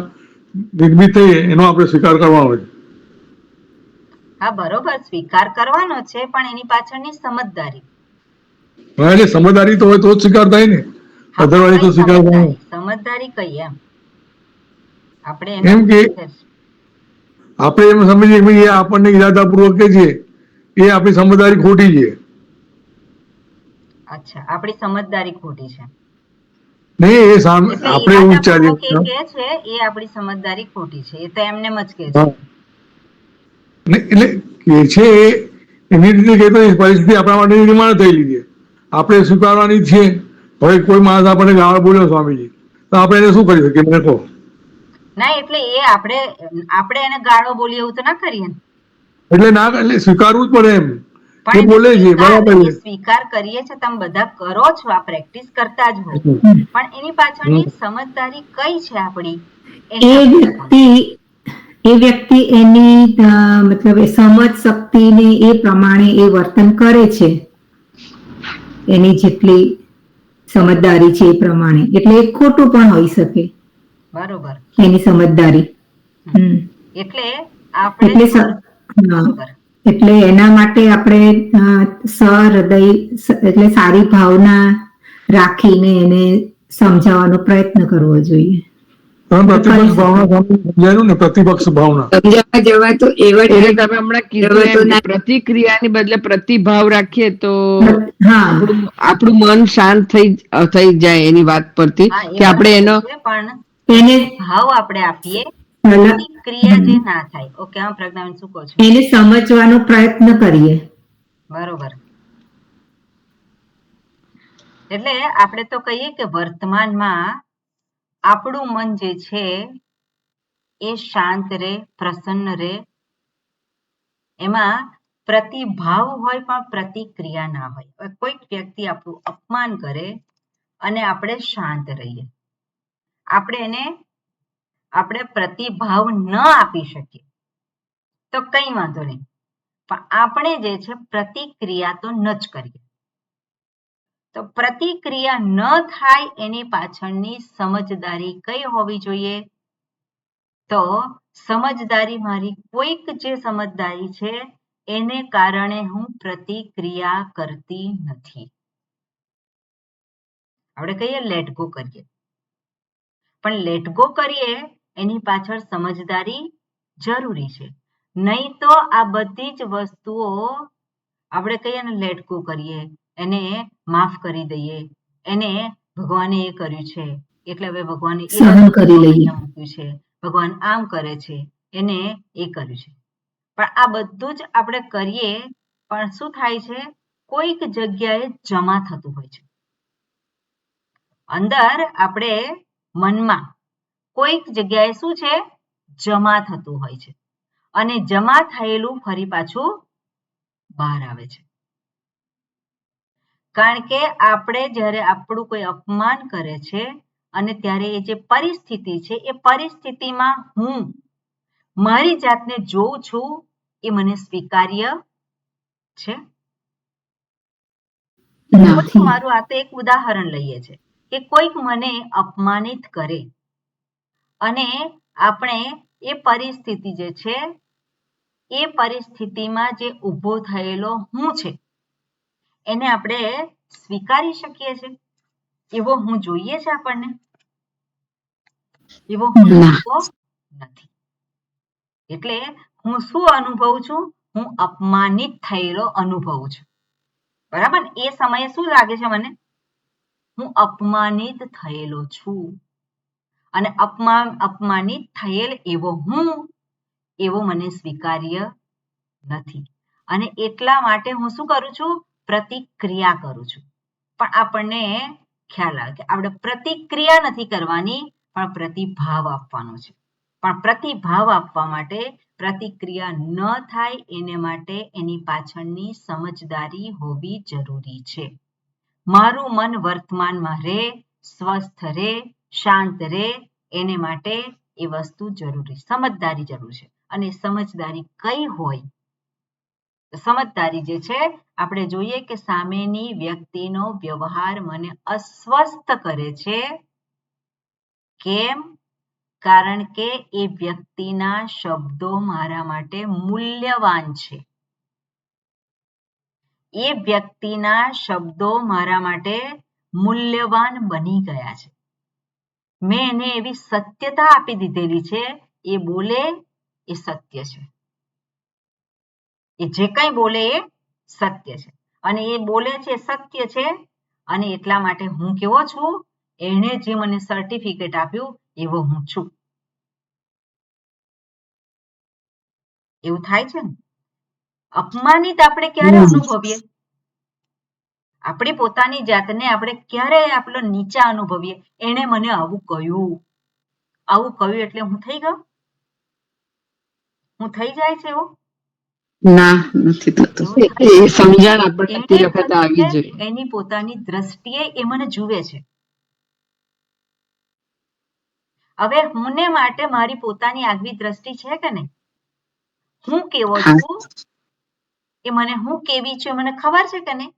નિર્મિત થઈ એનો આપણે સ્વીકાર કરવાનો છે. હા બરોબર, સ્વીકાર કરવાનો છે, પણ એની પાછળની સમજદારી. હા એટલે સમજદારી તો હોય તો જ સ્વીકાર થાય ને, હા, અધરવાઇઝ તો કઈ સ્વીકાર થાય સમજદારી કઈ એમ આપણે એને એમ કે આપણે એમ સમજીએ કે ભાઈ એ આપણને ઈરાદાપૂર્વક કે છે એ આપણી સમજદારી ખોટી છે. અચ્છા, આપણી સમજદારી ખોટી છે નહીં એ સામે એટલે આપણે એવું ઈરાદાપૂર્વક એ વિચારીએ. કે છે એ આપણી સમજદારી ખોટી છે, એ તો એમનેમ જ કે છે. હા ને એટલે કે છે એની રીતે કહેતો પરિસ્થિતિ આપણા માટે નિર્માણ થયેલી છે, આપણે સ્વીકારવાની જ છે. હવે કોઈ માણસ આપણને ગાળ બોલ્યો સ્વામીજી, તો આપણે એને શું કરી શકીએ મને કહો? ના એટલે એ આપણે એને ગાળો બોલીએ એવું તો ના કરીએ ને. એટલે ના એટલે સ્વીકારવું જ પડે એમ. એ પણ બોલે છે બરાબર એ સ્વીકાર કરીએ છે, તમે બધા કરો છો, આ પ્રેક્ટિસ કરતા જ હો, છે. પણ એની પાછળની સમજદારી કઈ છે આપણી એ વ્યક્તિ એની મતલબ એ સમજ શક્તિને એ પ્રમાણે એ વર્તન કરે છે, એની જેટલી સમજદારી છે એ પ્રમાણે, એટલે એ ખોટું પણ હોઈ શકે બરોબર એની સમજદારી. એટલે આપણે બરોબર એટલે એના માટે આપણે સહૃદય એટલે સારી ભાવના રાખીને એને સમજાવવાનો પ્રયત્ન કરવો જોઈએ. પ્રતિપક્ષ ભાવના સમજાયું ને, પ્રતિપક્ષ ભાવના સમજાવવા જવા તો એવા એટલે તમે હમણાં કીધું એમ કે પ્રતિક્રિયાની બદલે પ્રતિભાવ રાખીએ તો આપણું મન શાંત થઈ જાય એની વાત પરથી કે આપણે એનો પણ ભાવ આપણે આપીએ, પ્રતિક્રિયા જે ના થાય. ઓકે, હા પ્રજ્ઞાબેન શું કહો છો? એને સમજવાનો પ્રયત્ન કરીએ. બરોબર, એટલે આપણે તો કહીએ કે વર્તમાનમાં આપણું મન જે છે એ શાંત રહે, પ્રસન્ન રહે, એમાં પ્રતિભાવ હોય પણ પ્રતિક્રિયા ના હોય. કોઈક વ્યક્તિ આપણું અપમાન કરે અને આપણે શાંત રહીએ, આપણે પ્રતિભાવ ન આપી શકીએ તો કઈ વાંધો નહીં, પણ આપણે જે છે પ્રતિક્રિયા તો ન જ કરીએ. તો પ્રતિક્રિયા ન થાય એની પાછળની સમજદારી કઈ હોવી જોઈએ? તો સમજદારી મારી કોઈક જે સમજદારી છે એને કારણે હું પ્રતિક્રિયા કરતી નથી. આપણે કહીએ લેટ ગો કરીએ, પણ લેટ ગો કરીએ એની પાછળ સમજદારી જરૂરી છે, નહીં તો આ બધી જ વસ્તુઓ આપણે કહીએ ને લેટ ગો કરીએ, એને માફ કરી દઈએ, એને ભગવાને એ કર્યું છે એટલે હવે ભગવાને મૂક્યું છે, ભગવાન આમ કરે છે, એને એ કર્યું છે. પણ આ બધું જ આપણે કરીએ પણ શું થાય છે? કોઈક જગ્યાએ જમા થતું હોય છે અંદર, આપણે મનમાં કોઈક જગ્યાએ શું છે? જમા થતું હોય છે, અને જમા થયેલું ફરી પાછું બહાર આવે છે. કારણ કે આપણે જ્યારે આપણું કોઈ અપમાન કરે છે અને ત્યારે એ જે પરિસ્થિતિ છે એ પરિસ્થિતિમાં હું મારી જાતને જોઉં છું, એ મને સ્વીકાર્ય છે? મારું આ તો એક ઉદાહરણ લઈએ છે કે કોઈક મને અપમાનિત કરે અને આપણે એ પરિસ્થિતિ જે છે એ પરિસ્થિતિમાં જે ઊભો થયેલો હું છે એને આપણે સ્વીકારી શકીએ છીએ? એવો હું જોઈએ છે આપણને? એવો હું જોતો નથી. એટલે હું શું અનુભવું છું? હું અપમાનિત થયેલો અનુભવું છું. બરાબર ને? એ સમયે શું લાગે છે મને? હું અપમાનિત થયેલો છું, અને અપમાનિત થયેલ એવો મને સ્વીકાર્ય નથી, અને એટલા માટે હું શું કરું છું? પ્રતિક્રિયા કરું છું. પણ આપણને ખ્યાલ આવે કે આપણે પ્રતિક્રિયા નથી કરવાની, પણ પ્રતિભાવ આપવાનો છે. પણ પ્રતિભાવ આપવા માટે પ્રતિક્રિયા ન થાય એને માટે એની પાછળની સમજદારી હોવી જરૂરી છે. મારું મન વર્તમાનમાં રહે, સ્વસ્થ રહે, શાંત રહે, એને માટે એ વસ્તુ જરૂરી, સમજદારી જરૂર છે. અને સમજદારી કઈ હોય? સમજદારી જે છે, આપણે જોઈએ કે સામેની વ્યક્તિનો વ્યવહાર મને અસ્વસ્થ કરે છે. કેમ? કારણ કે એ વ્યક્તિના શબ્દો મારા માટે મૂલ્યવાન છે. એ વ્યક્તિના શબ્દો મારા માટે મૂલ્યવાન બની ગયા છે. મેં એને એવી સત્યતા આપી દીધેલી છે, એ બોલે એ સત્ય છે. એ જે કંઈ બોલે એ સત્ય છે. અને એ બોલે છે સત્ય છે, અને એટલા માટે હું કેવો છું? એણે જે મને સર્ટિફિકેટ આપ્યું એવો હું છું. એવું થાય છે ને? અપમાનિત આપણે ક્યારે અનુભવીએ? આપણી પોતાની જાતને આપણે ક્યારે આપણો નીચા અનુભવીએ? એણે મને આવું કહ્યું એટલે હું થઈ ગયો? હું થઈ જાય છે એવું? ના, નથી થતું. એવું એ સમજણ આપણને તે વખતે આવી જોઈએ. એની પોતાની દ્રષ્ટિએ એ મને જુએ છે. હવે હુંને માટે મારી પોતાની આગવી દ્રષ્ટિ છે કે નહીં? હું કેવો છું એ મને હું કેવી છું મને ખબર છે કે નહીં?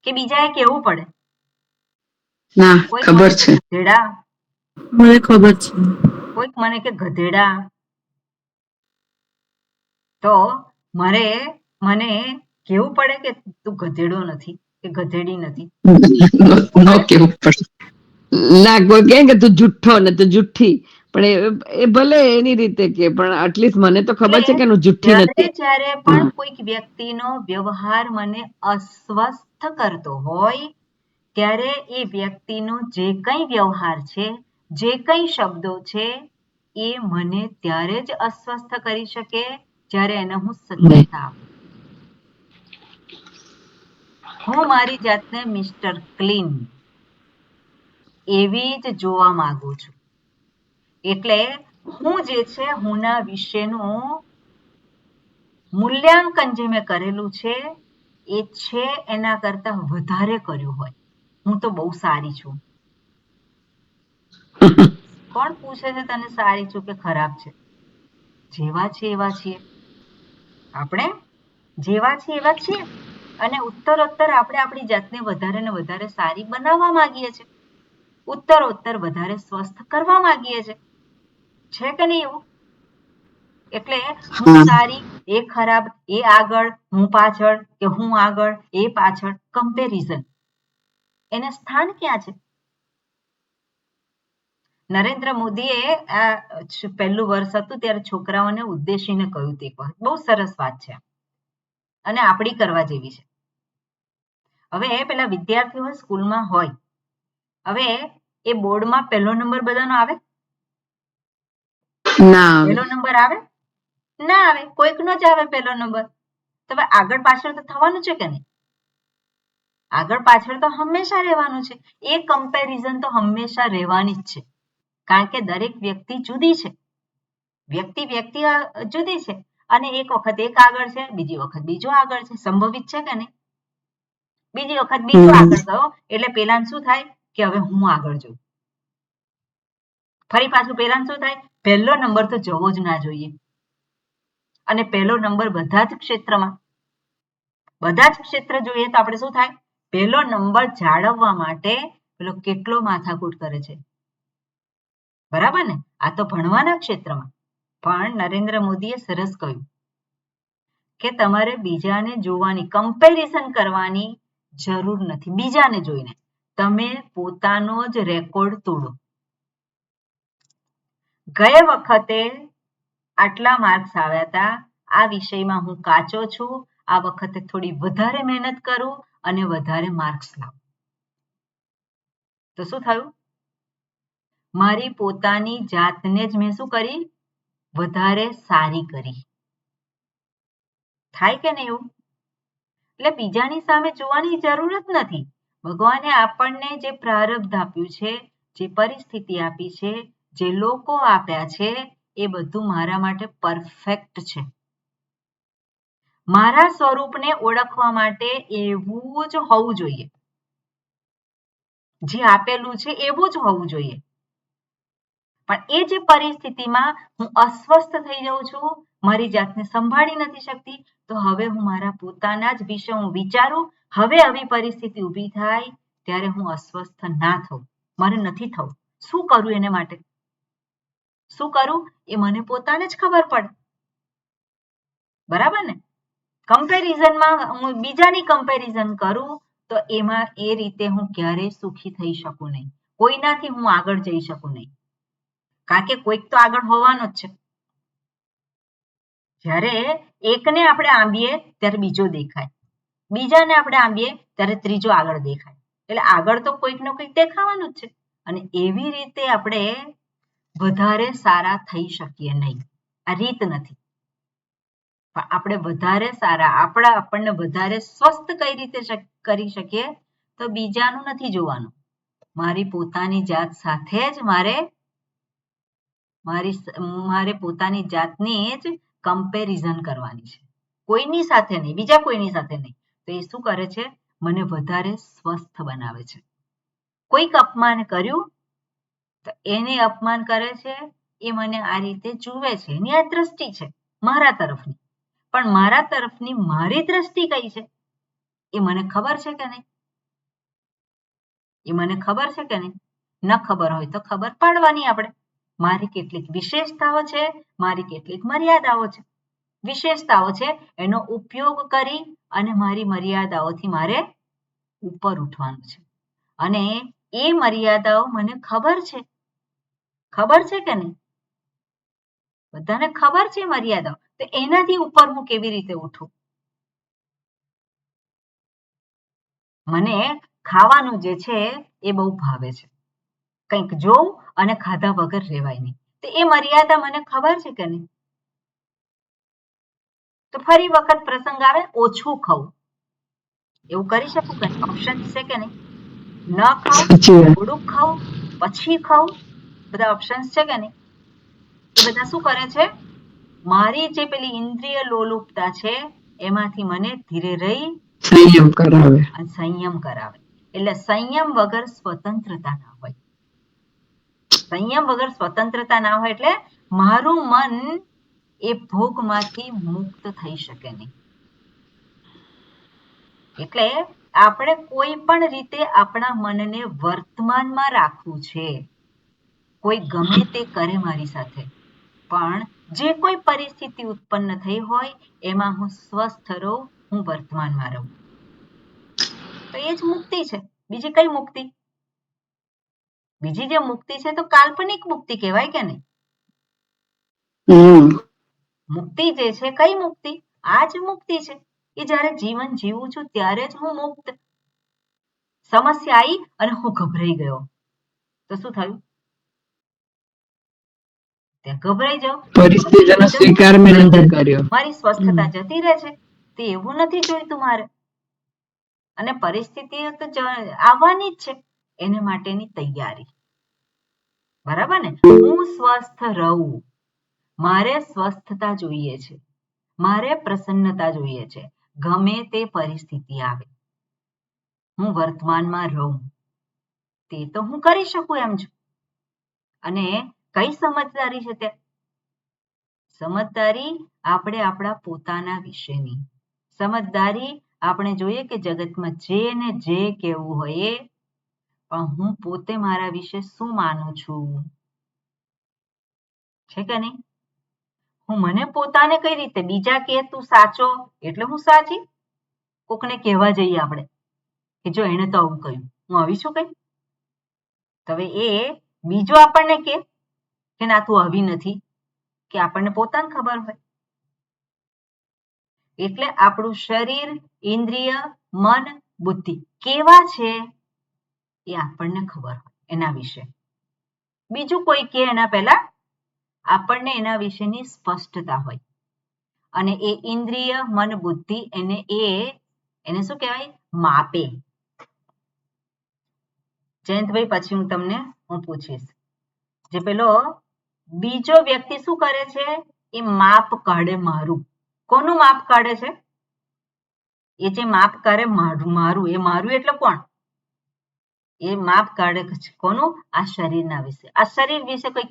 કે બીજાએ કેવું પડે? ના, કોઈ ખબર મને છે. ગધેડા, મને ખબર છે. કોઈક મને કે ગધેડા, તો મને કેવું પડે કે તું ગધેડો નથી કે ગધેડી નથી? ન કેવું પડે. ના, કોઈ કહે કે તું જુઠ્ઠો ને તું જુઠ્ઠી, પણ એ ભલે એની રીતે કે, પણ એટલીસ્ટ મને તો ખબર છે કે હું જુઠ્ઠી નથી. જ્યારે પણ કોઈક વ્યક્તિનો વ્યવહાર મને અસ્વસ્થ કરતો હોય, ત્યારે એ વ્યક્તિનો જે કંઈ વ્યવહાર છે, જે કંઈ શબ્દો છે, એ મને ત્યારે જ અસ્વસ્થ કરી શકે જ્યારે એને હું સત્યતા આપું. હું મારી જાતને મિસ્ટર ક્લીન એવી જ જોવા માંગુ છું. એટલે હું જે છે હુંના વિશેનું મૂલ્યાંકન જે મેં કરેલું છે, એ છે એના કરતા વધારે કર્યું હોય. હું તો બહુ સારી છું. કોણ પૂછે છે તને સારી છું કે ખરાબ છે? જેવા છે એવા છીએ આપણે, જેવા છીએ એવા છીએ. અને ઉત્તરોત્તર આપણે આપણી જાતને વધારે ને વધારે સારી બનાવવા માંગીએ છીએ. ઉત્તરોત્તર વધારે સ્વસ્થ કરવા માંગીએ છીએ. છે કે નહીં એવું? એટલે હું સારી, એ ખરાબ, એ આગળ, હું પાછળ, કે હું આગળ, એ પાછળ, કમ્પેરિઝન. એને સ્થાન ક્યાં છે? નરેન્દ્ર મોદીએ આ પહેલું વર્ષ હતું ત્યારે છોકરાઓને ઉદ્દેશીને કહ્યું તે બહુ સરસ વાત છે અને આપણી કરવા જેવી છે. હવે પેલા વિદ્યાર્થીઓ સ્કૂલમાં હોય, હવે એ બોર્ડમાં પહેલો નંબર બધાનો આવે? પહેલો નંબર આવે? ના આવે, કોઈકનો જ આવે પહેલો નંબર. તો હવે આગળ પાછળ તો થવાનું છે કે નહીં? આગળ પાછળ તો હંમેશા રહેવાનું છે. એ કમ્પેરિઝન તો હંમેશા રહેવાની જ છે, કારણ કે દરેક વ્યક્તિ જુદી છે. વ્યક્તિ જુદી છે, અને એક વખત એક આગળ છે, બીજી વખત બીજો આગળ છે. સંભવિત છે કે નહીં? બીજી વખત બીજો આગળ ગયો એટલે પેલાને શું થાય કે હવે હું આગળ જઉં. ફરી પાછું પેલાને શું થાય? પહેલો નંબર તો જવો જ ના જોઈએ. અને પહેલો નંબર બધા જ ક્ષેત્રમાં, બધા જ ક્ષેત્ર જોઈએ તો આપણે શું થાય? પહેલો નંબર જાળવવા માટે પેલો કેટલો માથાકૂટ કરે છે. બરાબર ને? આ તો ભણવાના ક્ષેત્રમાં. પણ નરેન્દ્ર મોદીએ સરસ કહ્યું કે તમારે બીજાને જોવાની, કમ્પેરિઝન કરવાની જરૂર નથી. બીજાને જોઈને તમે પોતાનો જ રેકોર્ડ તોડો. ગયા વખતે આટલા માર્ક્સ આવ્યા હતા, આ વિષયમાં હું કાચો છું, આ વખતે થોડી વધારે મહેનત કરું અને વધારે માર્ક્સ લાવું. તો શું થયું? મારી પોતાની જાતને જ મેં શું કરી? વધારે સારી કરી. થાય કે નહીં એવું? એટલે બીજાની સામે જોવાની જરૂર જ નથી. ભગવાને આપણને જે પ્રારબ્ધ આપ્યું છે, જે પરિસ્થિતિ આપી છે, જે લોકો આપ્યા છે, એ બધું મારા માટે પરફેક્ટ છે. મારા સ્વરૂપને ઓળખવા માટે એવું જ હોવું જોઈએ, જે આપેલું છે એવું જ હોવું જોઈએ. પણ એ જે પરિસ્થિતિમાં હું અસ્વસ્થ થઈ જાઉં છું, મારી જાતને સંભાળી નથી શકતી, તો હવે હું મારા પોતાના જ વિશે હું વિચારું, હવે આવી પરિસ્થિતિ ઊભી થાય ત્યારે હું અસ્વસ્થ ના થઉં, મારે નથી થવું. શું કરું એને માટે? શું કરું એ મને પોતાને જ ખબર પડે. બરાબર ને? કમ્પેરિઝનમાં હું બીજાની કમ્પેરિઝન કરું તો એમાં એ રીતે હું ક્યારેય સુખી થઈ શકું નહીં, કોઈનાથી હું આગળ જઈ શકું નહીં, કારણ કે કોઈક તો આગળ હોવાનો જ છે. જ્યારે એકને આપણે આંબીએ ત્યારે બીજો દેખાય, બીજાને આપણે આંબીએ ત્યારે ત્રીજો આગળ દેખાય, એટલે આગળ તો કોઈક ને કોઈક દેખાવાનું જ છે. અને એવી રીતે આપણે વધારે સારા થઈ શકીએ નહીં, આ રીત નથી. પણ આપણે વધારે સારા, આપણને વધારે સ્વસ્થ કઈ રીતે કરી શકીએ, તો બીજાનું નથી જોવાનું, મારી પોતાની જાત સાથે જ મારે પોતાની જાતની જ કમ્પેરિઝન કરવાની છે, કોઈની સાથે નહીં, બીજા કોઈની સાથે નહીં. તો એ શું કરે છે? મને વધારે સ્વસ્થ બનાવે છે. કોઈક અપમાન કર્યું તો એને અપમાન કરે છે, એ મને આ રીતે જુએ છે, એની આ દ્રષ્ટિ છે મારા તરફની. પણ મારા તરફની મારી દ્રષ્ટિ કઈ છે એ મને ખબર છે કે નહીં? એ મને ખબર છે કે નહીં? ન ખબર હોય તો ખબર પાડવાની આપણે. મારી કેટલીક વિશેષતાઓ છે, મારી કેટલીક મર્યાદાઓ છે. વિશેષતાઓ છે એનો ઉપયોગ કરી અને મારી મર્યાદાઓથી મારે ઉપર ઉઠવાનું છે. અને એ મર્યાદાઓ મને ખબર છે કે નહીં? બધાને ખબર છે મર્યાદાઓ, તો એનાથી ઉપર હું કેવી રીતે ઉઠું? મને ખાવાનું જે છે એ બહુ ભાવે છે, કંઈક જોઉં અને ખાધા વગર રહેવાય નહીં, તો એ મર્યાદા મને ખબર છે કે નહીં? તો ફરી વખત પ્રસંગ આવે ઓછું ખાવું, એવું કરી શકું કે ઓપ્શન છે કે નહીં? ન ખાવું, થોડુંક ખાવું, પછી ખાવું, બધા ઓપ્શન્સ છે કે નહીં? એ બધા શું કરે છે? મારી જે પેલી ઇન્દ્રિય લોલુપતા છે એમાંથી મને ધીરે રહી સંયમ કરાવે. સંયમ કરાવે. એટલે સંયમ વગર સ્વતંત્રતા ના હોય. સંયમ વગર સ્વતંત્રતા ના હોય એટલે મારું મન એ ભોગમાંથી મુક્ત થઈ શકે નહીં. એટલે આપણે કોઈ પણ રીતે આપણા મનને વર્તમાનમાં રાખવું છે. કોઈ ગમે તે કરે મારી સાથે, પણ જે કોઈ પરિસ્થિતિ ઉત્પન્ન થઈ હોય એમાં હું સ્વસ્થ રહું, હું વર્તમાનમાં રહું, તો એ જ મુક્તિ છે. બીજી કઈ મુક્તિ? બીજી જે મુક્તિ છે તો કાલ્પનિક મુક્તિ કહેવાય કે નહીં? મુક્તિ જે છે કઈ મુક્તિ? આ જ મુક્તિ છે કે જ્યારે જીવન જીવું છું ત્યારે જ હું મુક્ત. સમસ્યા આવી અને હું ગભરાઈ ગયો તો શું થયું? ત્યાં ગભરાઈ જાઉં, પરિસ્થિતિનો સ્વીકાર મેં નથી કર્યો, મારી સ્વસ્થતા જતી રહે છે. તે એવું નથી જોઈતું મારે. અને પરિસ્થિતિઓ તો આવવાની જ છે, એને માટેની તૈયારી. બરાબર ને? હું સ્વસ્થ રહું, મારે સ્વસ્થતા જોઈએ છે, મારે પ્રસન્નતા જોઈએ છે, ગમે તે પરિસ્થિતિ આવે હું વર્તમાનમાં રહું, તે તો હું કરી શકું એમ છું. અને કઈ સમજદારી છે તે? સમજદારી આપણે આપણા પોતાના વિશેની સમજદારી. આપણે જોઈએ કે જગતમાં જે ને જે કેવું હોય એ, પણ હું પોતે મારા વિશે શું માનું છું, છે કે નહીં? હું મને પોતાને કઈ રીતે, બીજા કે તું સાચો એટલે હું સાચી, કોકને કહેવા જઈએ આપણે કે જો એને તો આવું કહ્યું, હું આવી છું કઈ? તો હવે એ બીજો આપણને કે ના તું આવી નથી, કે આપણને પોતાને ખબર હોય. એટલે આપણું શરીર, ઇન્દ્રિય, મન, બુદ્ધિ કેવા છે એ આપણને ખબર હોય એના વિશે. બીજું કોઈ કે એના પહેલા આપણને એના વિશેની સ્પષ્ટતા હોય. અને એ ઇન્દ્રિય, મન, બુદ્ધિ એને શું કહેવાય? માપે. જયંતભાઈ પછી હું પૂછીશ. જે પેલો બીજો વ્યક્તિ શું કરે છે? એ માપ કાઢે મારું. કોનું માપ કાઢે છે? એ જે માપ કરે મારું એ મારું એટલે કોણ? એ માપ કાઢે છે કોનું? આ શરીરના વિશે. આ શરીર વિશે કોઈ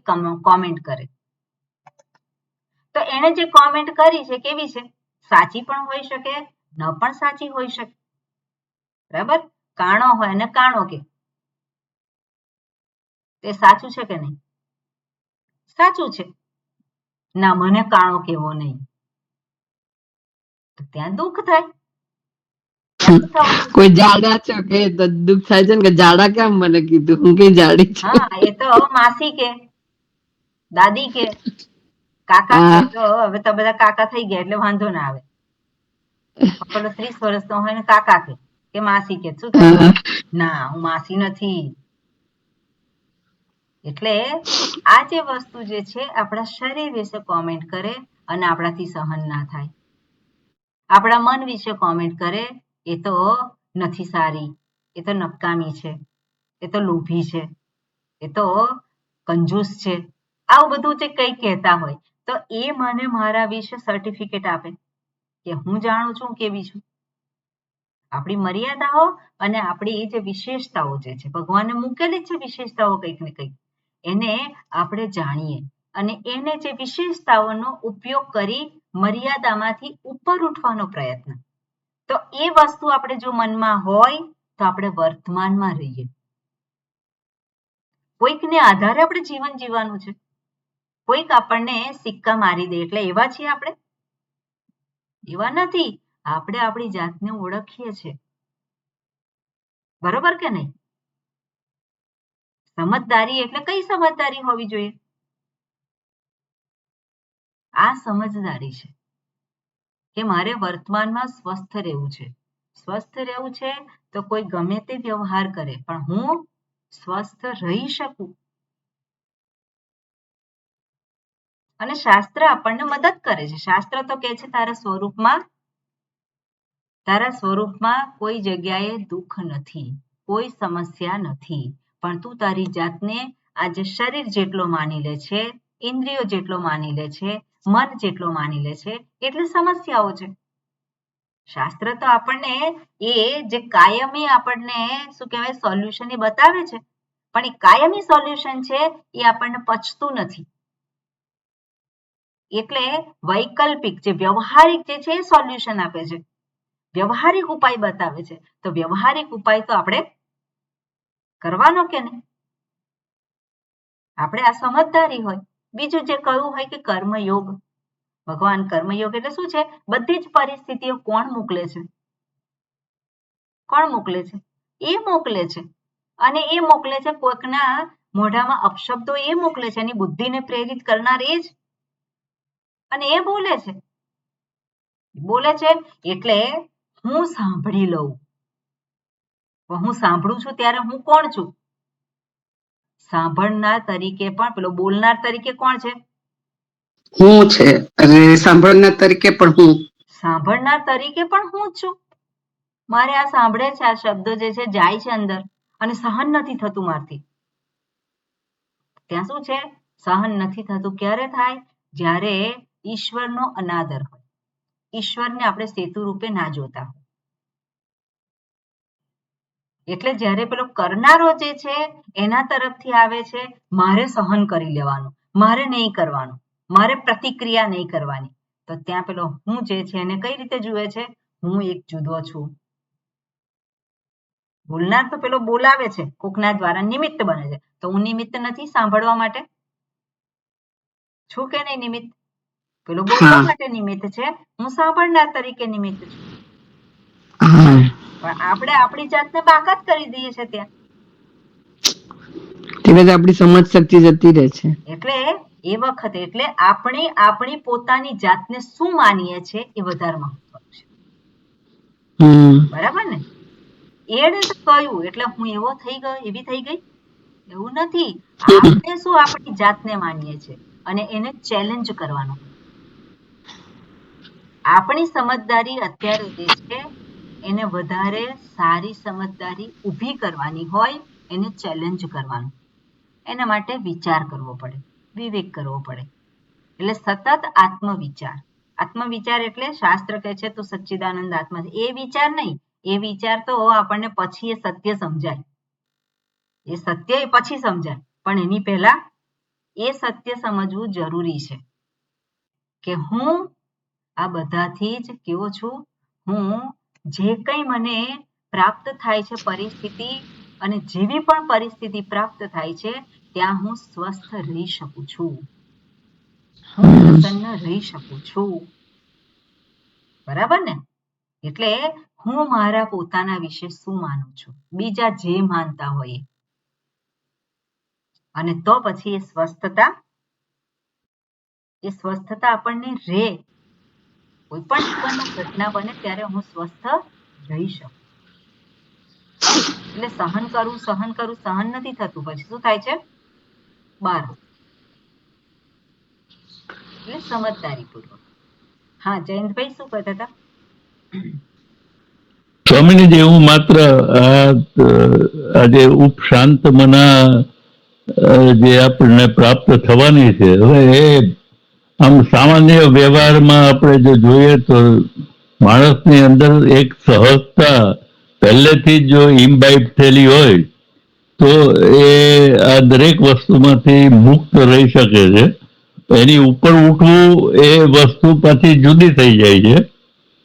કોમેન્ટ કરે તો એને જે કોમેન્ટ કરી છે કેવી છે? સાચી પણ હોઈ શકે, ન પણ સાચી હોઈ શકે. બરાબર? કાણો હોય ને કાણો કે તે સાચું છે કે નહીં? સાચું છે. ના, મને કાણો કેવો નહીં, તો ત્યાં દુઃખ થાય. કોઈ જાડા છે કે તો દુઃખ થાય છે ને કે જાડા કેમ મને કીધું, હું કઈ જાડી છું. હા, એ તો માસી કે, દાદી કે, કાકા કે, તો હવે તો બધા કાકા થઈ ગયા એટલે વાંધો ના આવે. પેલો 30 વર્ષનો હોય ને કાકા કે માસી કે, શું થાય? ના, હું માસી નથી. એટલે આ જે વસ્તુ જે છે આપણા શરીર વિશે કોમેન્ટ કરે અને આપણાથી સહન ના થાય. આપણા મન વિશે કોમેન્ટ કરે, એ તો નથી સારી, એ તો નકામી છે, એ તો લોભી છે, એ તો કંજૂસ છે, આવું બધું જે કંઈ કહેતા હોય તો એ મને મારા વિશે સર્ટિફિકેટ આપે કે હું જાણું છું કેવી છું. આપણી મર્યાદાઓ અને આપણી જે વિશેષતાઓ જે છે, ભગવાને મૂકેલી છે વિશેષતાઓ કંઈક ને કંઈક, એને આપણે જાણીએ અને એને જે વિશેષતાઓનો ઉપયોગ કરી મર્યાદામાંથી ઉપર ઉઠવાનો પ્રયત્ન. તો એ વસ્તુ આપણે જો મનમાં હોય તો આપણે વર્તમાનમાં રહીએ. કોઈકને આધારે આપણે જીવન જીવવાનું છે. કોઈક આપણને સિક્કા મારી દે એટલે એવા છીએ આપણે? એવા નથી. આપણે આપણી જાતને ઓળખીએ છીએ. બરોબર કે નહીં? સમજદારી એટલે કઈ સમજદારી હોવી જોઈએ? આ સમજદારી છે કે મારે વર્તમાનમાં સ્વસ્થ રહેવું છે. સ્વસ્થ રહેવું છે તો કોઈ ગમે તે વ્યવહાર કરે પણ હું સ્વસ્થ રહી શકું. અને શાસ્ત્ર આપણને મદદ કરે છે. શાસ્ત્ર તો કહે છે તારા સ્વરૂપમાં કોઈ જગ્યાએ દુઃખ નથી, કોઈ સમસ્યા નથી, પણ તું તારી જાતને આજે શરીર જેટલો માની લે છે, ઇન્દ્રિયો જેટલો માની લે છે, મન જેટલો માની લે છે, એટલે સમસ્યાઓ છે. શાસ્ત્ર તો આપણને એ જે કાયમી આપણને શું કહેવાય સોલ્યુશન એ બતાવે છે, પણ એ કાયમી સોલ્યુશન છે એ આપણને પચતું નથી. એટલે વૈકલ્પિક જે વ્યવહારિક જે છે એ સોલ્યુશન આપે છે, વ્યવહારિક ઉપાય બતાવે છે. તો વ્યવહારિક ઉપાય તો આપણે કરવાનો કે નહીં? આપણે આ સમજદારી હોય. બીજું જે કહ્યું હોય કે કર્મયોગ, ભગવાન કર્મયોગ એટલે શું છે? બધી જ પરિસ્થિતિઓ કોણ મોકલે છે? કોણ મોકલે છે? એ મોકલે છે. અને એ મોકલે છે કોઈકના મોઢામાં અપશબ્દો એ મોકલે છે, એની બુદ્ધિને પ્રેરિત કરનાર એ જ. અને એ બોલે છે એટલે હું સાંભળી લઉં. હું સાંભળું છું ત્યારે હું કોણ છું? સાંભળનાર તરીકે પણ પેલો બોલનાર તરીકે કોણ છે? હું છે અને સાંભળનાર તરીકે પણ હું. સાંભળનાર તરીકે પણ હું છું. મારે આ સાંભળે છે, આ શબ્દો જે છે જાય છે અંદર અને સહન નથી થતું મારથી. ત્યાં શું છે? સહન નથી થતું. ક્યારે થાય? જ્યારે ઈશ્વરનો અનાદર હોય, ઈશ્વરને આપણે સેતુ રૂપે ના જોતા હોય. એટલે જ્યારે પેલો કરનારો જે છે એના તરફથી આવે છે મારે સહન કરી લેવાનું, મારે નહીં કરવાનું, મારે પ્રતિક્રિયા નહીં કરવાની, તો ત્યાં પેલો હું જે છે એને કઈ રીતે જુએ છે? હું એક જુદો છું. બોલનાર તો પેલો બોલાવે છે, કોકના દ્વારા નિમિત્ત બને છે, તો હું નિમિત્ત નથી સાંભળવા માટે? છું કે નહીં નિમિત્ત? પેલો બોલવા માટે નિમિત્ત છે, હું સાંભળનાર તરીકે નિમિત્ત છું. પણ આપણે આપણી જાતને બાકાત કરી દઈએ છીએ ત્યાં. આપણી સમજ શક્તિ જતી રહે છે. એટલે એ વખતે એટલે આપણે આપણી પોતાની જાતને શું માનીએ છીએ એ વધારે મહત્વનું છે. બરાબર ને? એણે તો કહ્યું એટલે હું એવો થઈ ગયો, એવી થઈ ગઈ, એવું નથી. આપણે શું આપણી જાતને માનીએ છીએ અને એને ચેલેન્જ કરવાનો. આપણી સમજદારી અત્યારે જે છે એને વધારે સારી સમજદારી ઊભી કરવાની હોય, એને ચેલેન્જ કરવાનું. એના માટે વિચાર કરવો પડે, વિવેક કરવો પડે. એટલે સતત આત્મવિચાર, આત્મવિચાર એટલે શાસ્ત્ર કહે છે તો સચ્ચિદાનંદ આત્મા છે, એ વિચાર નહીં. એ વિચાર તો આપણને પછી એ સત્ય સમજાય, એ સત્ય એ પછી સમજાય, પણ એની પહેલા એ સત્ય સમજવું જરૂરી છે કે હું આ બધાથી જ કેવો છું, હું જે કંઈ મને પ્રાપ્ત થાય છે પરિસ્થિતિ, અને જેવી પણ પરિસ્થિતિ પ્રાપ્ત થાય છે ત્યાં હું સ્વસ્થ રહી શકું છું, હું પ્રસન્ન રહી શકું છું. બરાબર ને? એટલે હું મારા પોતાના વિશે શું માનું છું, બીજા જે માનતા હોય, અને તો પછી એ સ્વસ્થતા આપણને રહે. કોઈ પણ જીવનમાં ઘટના બને ત્યારે હું સ્વસ્થ રહી શકું. એટલે સહન કરું સહન નથી થતું, પછી શું થાય છે? બાર. એટલે સમજદારી પૂર્વક. હા, જયંતભાઈ શું કહેતા હતા? સ્વામીજી, હું માત્ર આજે ઉપશાંત મના જે આપણને પ્રાપ્ત થવાની છે, હવે એ આમ સામાન્ય વ્યવહારમાં આપણે જો જોઈએ તો માણસની અંદર એક સહજતા પહેલેથી જ જો ઇમ્બાઇબ થયેલી હોય તો એ આ દરેક વસ્તુમાંથી મુક્ત રહી શકે છે. એની ઉપર ઉઠવું એ વસ્તુ પાછી જુદી થઈ જાય છે.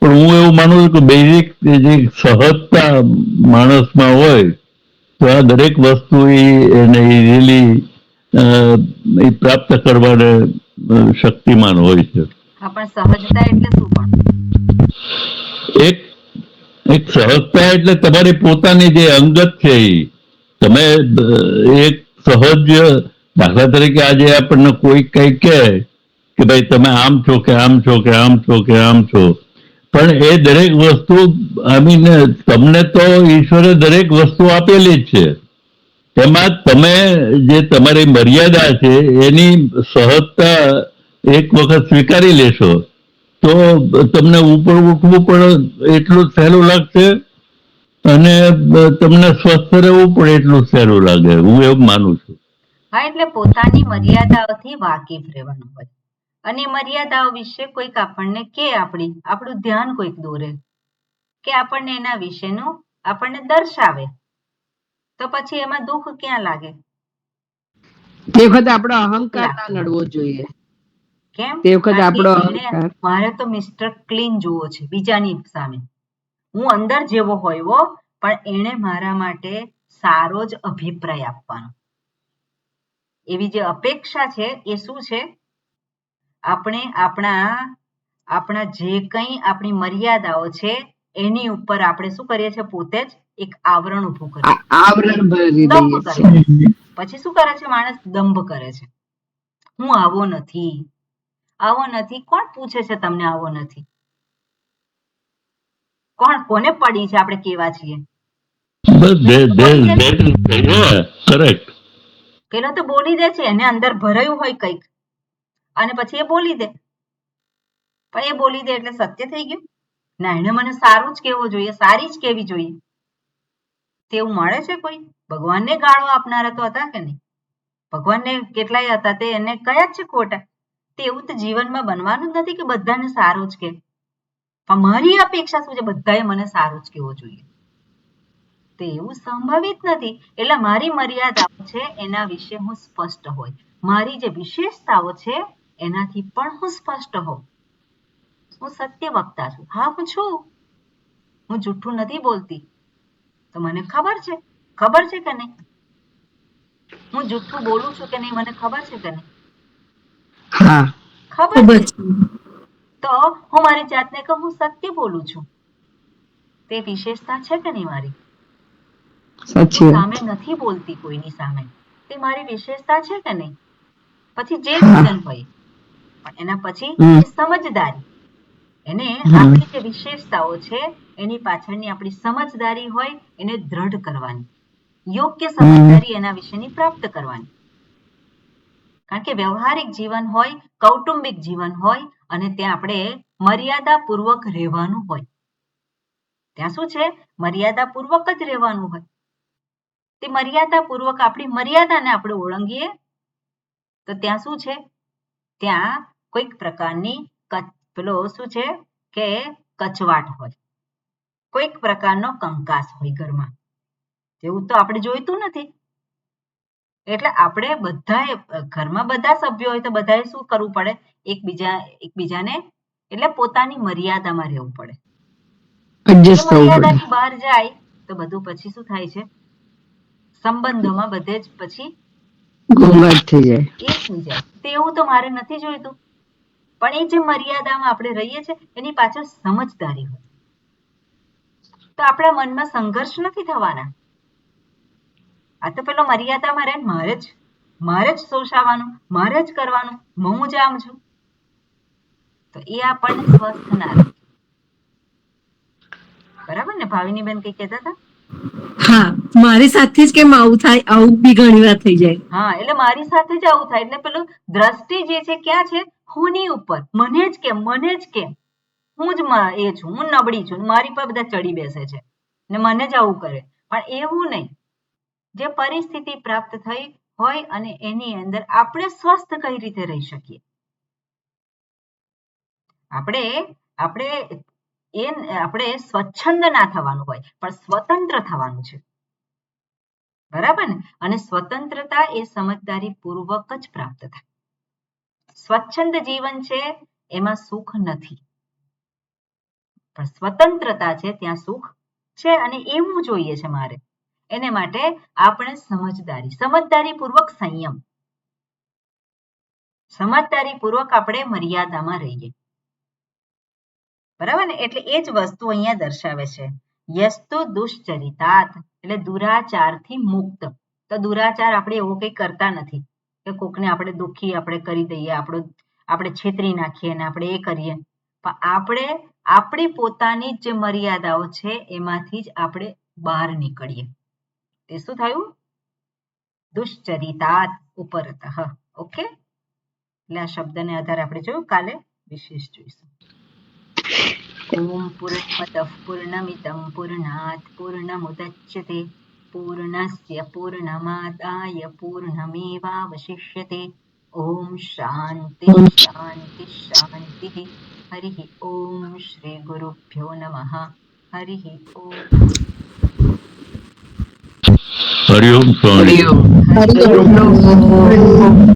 પણ હું એવું માનું છું કે બેઝિક જે સહજતા માણસમાં હોય તો આ દરેક વસ્તુ એને રિયલી એ પ્રાપ્ત કરવાને શક્તિમાન હોય છે. હા, પણ સહજતા એટલે શું? પણ એક સહજતા એટલે તમારી પોતાની જે અંગત છે એ તમે એક સહજ, દાખલા તરીકે આજે આપણને કોઈ કઈ કહે કે ભાઈ તમે આમ છો કે આમ છો કે આમ છો કે આમ છો, પણ એ દરેક વસ્તુ તમને તો ઈશ્વરે દરેક વસ્તુ આપેલી જ છે. એમાં તમે જે તમારી મર્યાદા છે એની સહજતા એક વખત સ્વીકારી લેશો તો તમને ઉપર ઉઠવું પણ એટલું જ સહેલું લાગશે અને તમને સ્વસ્થ રહેવું પણ એટલું જ સહેલું લાગે. હું એવું માનું છું. હા, એટલે પોતાની મર્યાદાઓથી વાકેફ રહેવાનું હોય, અને મર્યાદાઓ વિશે કોઈક આપણને કે આપણું ધ્યાન કોઈક દોરે કે આપણને એના વિશેનું આપણને દર્શાવે, તો પછી એમાં દુઃખ ક્યાં લાગે? તે વખતે આપણો અહંકાર ના લડવો જોઈએ. કેમ? તે વખતે આપણો અહંકાર, મારે તો મિસ્ટર ક્લીન જોવો છે બીજાની સામે, હું અંદર જેવો હોય પણ એને મારા માટે સારો જ અભિપ્રાય આપવાનો, એવી જે અપેક્ષા છે એ શું છે? આપણે આપણા જે કંઈ આપણી મર્યાદાઓ છે એની ઉપર આપણે શું કરીએ છીએ? પોતે જ એક આવરણ ઊભું કરીએ, આવરણ ભરી દંભ દઈએ કરે છે. પછી શું કરે છે માણસ? દંભ કરે છે. હું આવો નથી. કોણ પૂછે છે તમને આવો નથી? કોને પડી છે આપણે કેવા છીએ? પેલો તો બોલી દે છે, એને અંદર ભરાયું હોય કંઈક, અને પછી એ બોલી દે, પણ એ બોલી દે એટલે સત્ય થઈ ગયું? ના, એને મને સારું જ કહેવું જોઈએ, સારી જ કહેવી જોઈએ. તેવું મળે છે કોઈ? ભગવાનને ગાળો આપનારા તો હતા કે નહીં? ભગવાનને કેટલાય હતા, તે એને કયા છે ખોટા? તેવું તો જીવનમાં બનવાનું જ નથી કે બધાને સારું જ કે. પણ મારી અપેક્ષા શું છે? બધાએ મને સારું જ કહેવું જોઈએ. તે એવું સંભવિત નથી. એટલે મારી મર્યાદાઓ છે એના વિશે હું સ્પષ્ટ હોય, મારી જે વિશેષતાઓ છે એનાથી પણ હું સ્પષ્ટ હોઉં. હું સત્ય વક્તા છું. હા, હું છું. હું જૂઠું નથી બોલતી. તો મને ખબર છે કે નહીં? હું જૂઠું બોલું છું કે નહીં મને ખબર છે કે નહીં? ખબર છે. તો હું મારી જાતને કહું હું સત્ય બોલું છું. તે વિશેષતા છે કે નહીં મારી? હું સામે નથી બોલતી કોઈની સામે, તે મારી વિશેષતા છે કે નહીં? પછી જે રીઝન હોય, પણ એના પછી સમજદારી, એને આપણી જે વિશેષતાઓ છે એની પાછળની આપણી સમજદારી હોય એને દ્રઢ કરવાની, યોગ્ય સમજદારી એના વિશેની પ્રાપ્ત કરવાની. કારણ કે વ્યવહારિક જીવન હોય, કૌટુંબિક જીવન હોય, અને ત્યાં આપણે મર્યાદાપૂર્વક રહેવાનું હોય. ત્યાં શું છે? મર્યાદાપૂર્વક જ રહેવાનું હોય. તે મર્યાદાપૂર્વક આપણી મર્યાદાને આપણે ઓળંગીએ તો ત્યાં શું છે? ત્યાં કોઈક પ્રકારની પેલો શું છે કે કચવાટ હોય, કોઈક પ્રકારનો કંકાસ હોય ઘરમાં, એવું તો આપણે જોઈતું નથી. એટલે આપણે બધાએ ઘરમાં બધા સભ્યો હોય તો બધાએ શું કરવું પડે, એકબીજાને એટલે પોતાની મર્યાદામાં રહેવું પડે. એડજસ્ટ થવું પડે. મર્યાદાની બહાર જાય તો બધું પછી શું થાય છે, સંબંધોમાં બધે જ પછી ઘોંઘાટ થઈ જાય. એ થઈ જાય. તેવું તો મારે નથી જોઈતું. પણ એ જે મર્યાદામાં આપણે રહીએ છીએ એની પાછળ સમજદારી હોય તો આપણા મનમાં સંઘર્ષ નથી થવાના. આ તો પેલો મર્યાદામાં રહે, મારે જ શોષાવાનું, મારે જ કરવાનું, હું જ આમ છું, તો એ આપણને સ્વસ્થ ના રહે. બરાબર ને? ભાવિની બેન કઈ કહેતા હતા? હા, મારી સાથે જ કેમ આવું થાય, આવું બી ઘણી વાર થઈ જાય. હા, એટલે મારી સાથે જ આવું થાય. એટલે પેલું દ્રષ્ટિ જે છે ક્યાં છે, હુંની ઉપર. મને જ કેમ, હું જ એ છું, હું નબળી છું, મારી પર બધા ચડી બેસે છે ને મને જ આવું કરે. પણ એવું નહીં. જે પરિસ્થિતિ પ્રાપ્ત થઈ હોય અને એની અંદર આપણે સ્વસ્થ કઈ રીતે રહી શકીએ, આપણે સ્વચ્છંદ ના થવાનું હોય પણ સ્વતંત્ર થવાનું છે. બરાબર ને? અને સ્વતંત્રતા એ સમજદારી પૂર્વક જ પ્રાપ્ત થાય. સ્વચ્છંદ જીવન છે એમાં સુખ નથી, પણ સ્વતંત્રતા છે ત્યાં સુખ છે, અને એવું જોઈએ છે મારે. એને માટે આપણે સમજદારી પૂર્વક આપણે મર્યાદામાં રહીએ. બરાબર ને? એટલે એ જ વસ્તુ અહીંયા દર્શાવે છે. યસ્તુ દુશ્ચરિતાત એટલે દુરાચારથી મુક્ત. તો દુરાચાર આપણે એવો કંઈ કરતા નથી કે કોકને આપણે દુઃખી આપણે કરી દઈએ, આપણે છેતરી નાખીએ ને આપણે એ કરીએ. પણ આપણે આપણી પોતાની જે મર્યાદાઓ છે એમાંથી જ આપણે બહાર નીકળીએ. એ શું થયું? દુશ્ચરિતાત ઉપરતઃ. ઓકે, એટલે આ શબ્દને આધારે આપણે જોયું, કાલે વિશેષ જોઈશું. ઓમ પૂર્ણમતઃ પૂર્ણમિદં પૂર્ણાત પૂર્ણમુદચ્યતે પૂર્ણસ્ય પૂર્ણમાદાય પૂર્ણમેવાવશિષ્યતે. ઓમ શાંતિ શાંતિ શાંતિ. હરિ ઓમ શ્રી ગુરુભ્યો નમઃ. હરિ ઓમ. હરિઓમ સ્વામી. હરિઓમ.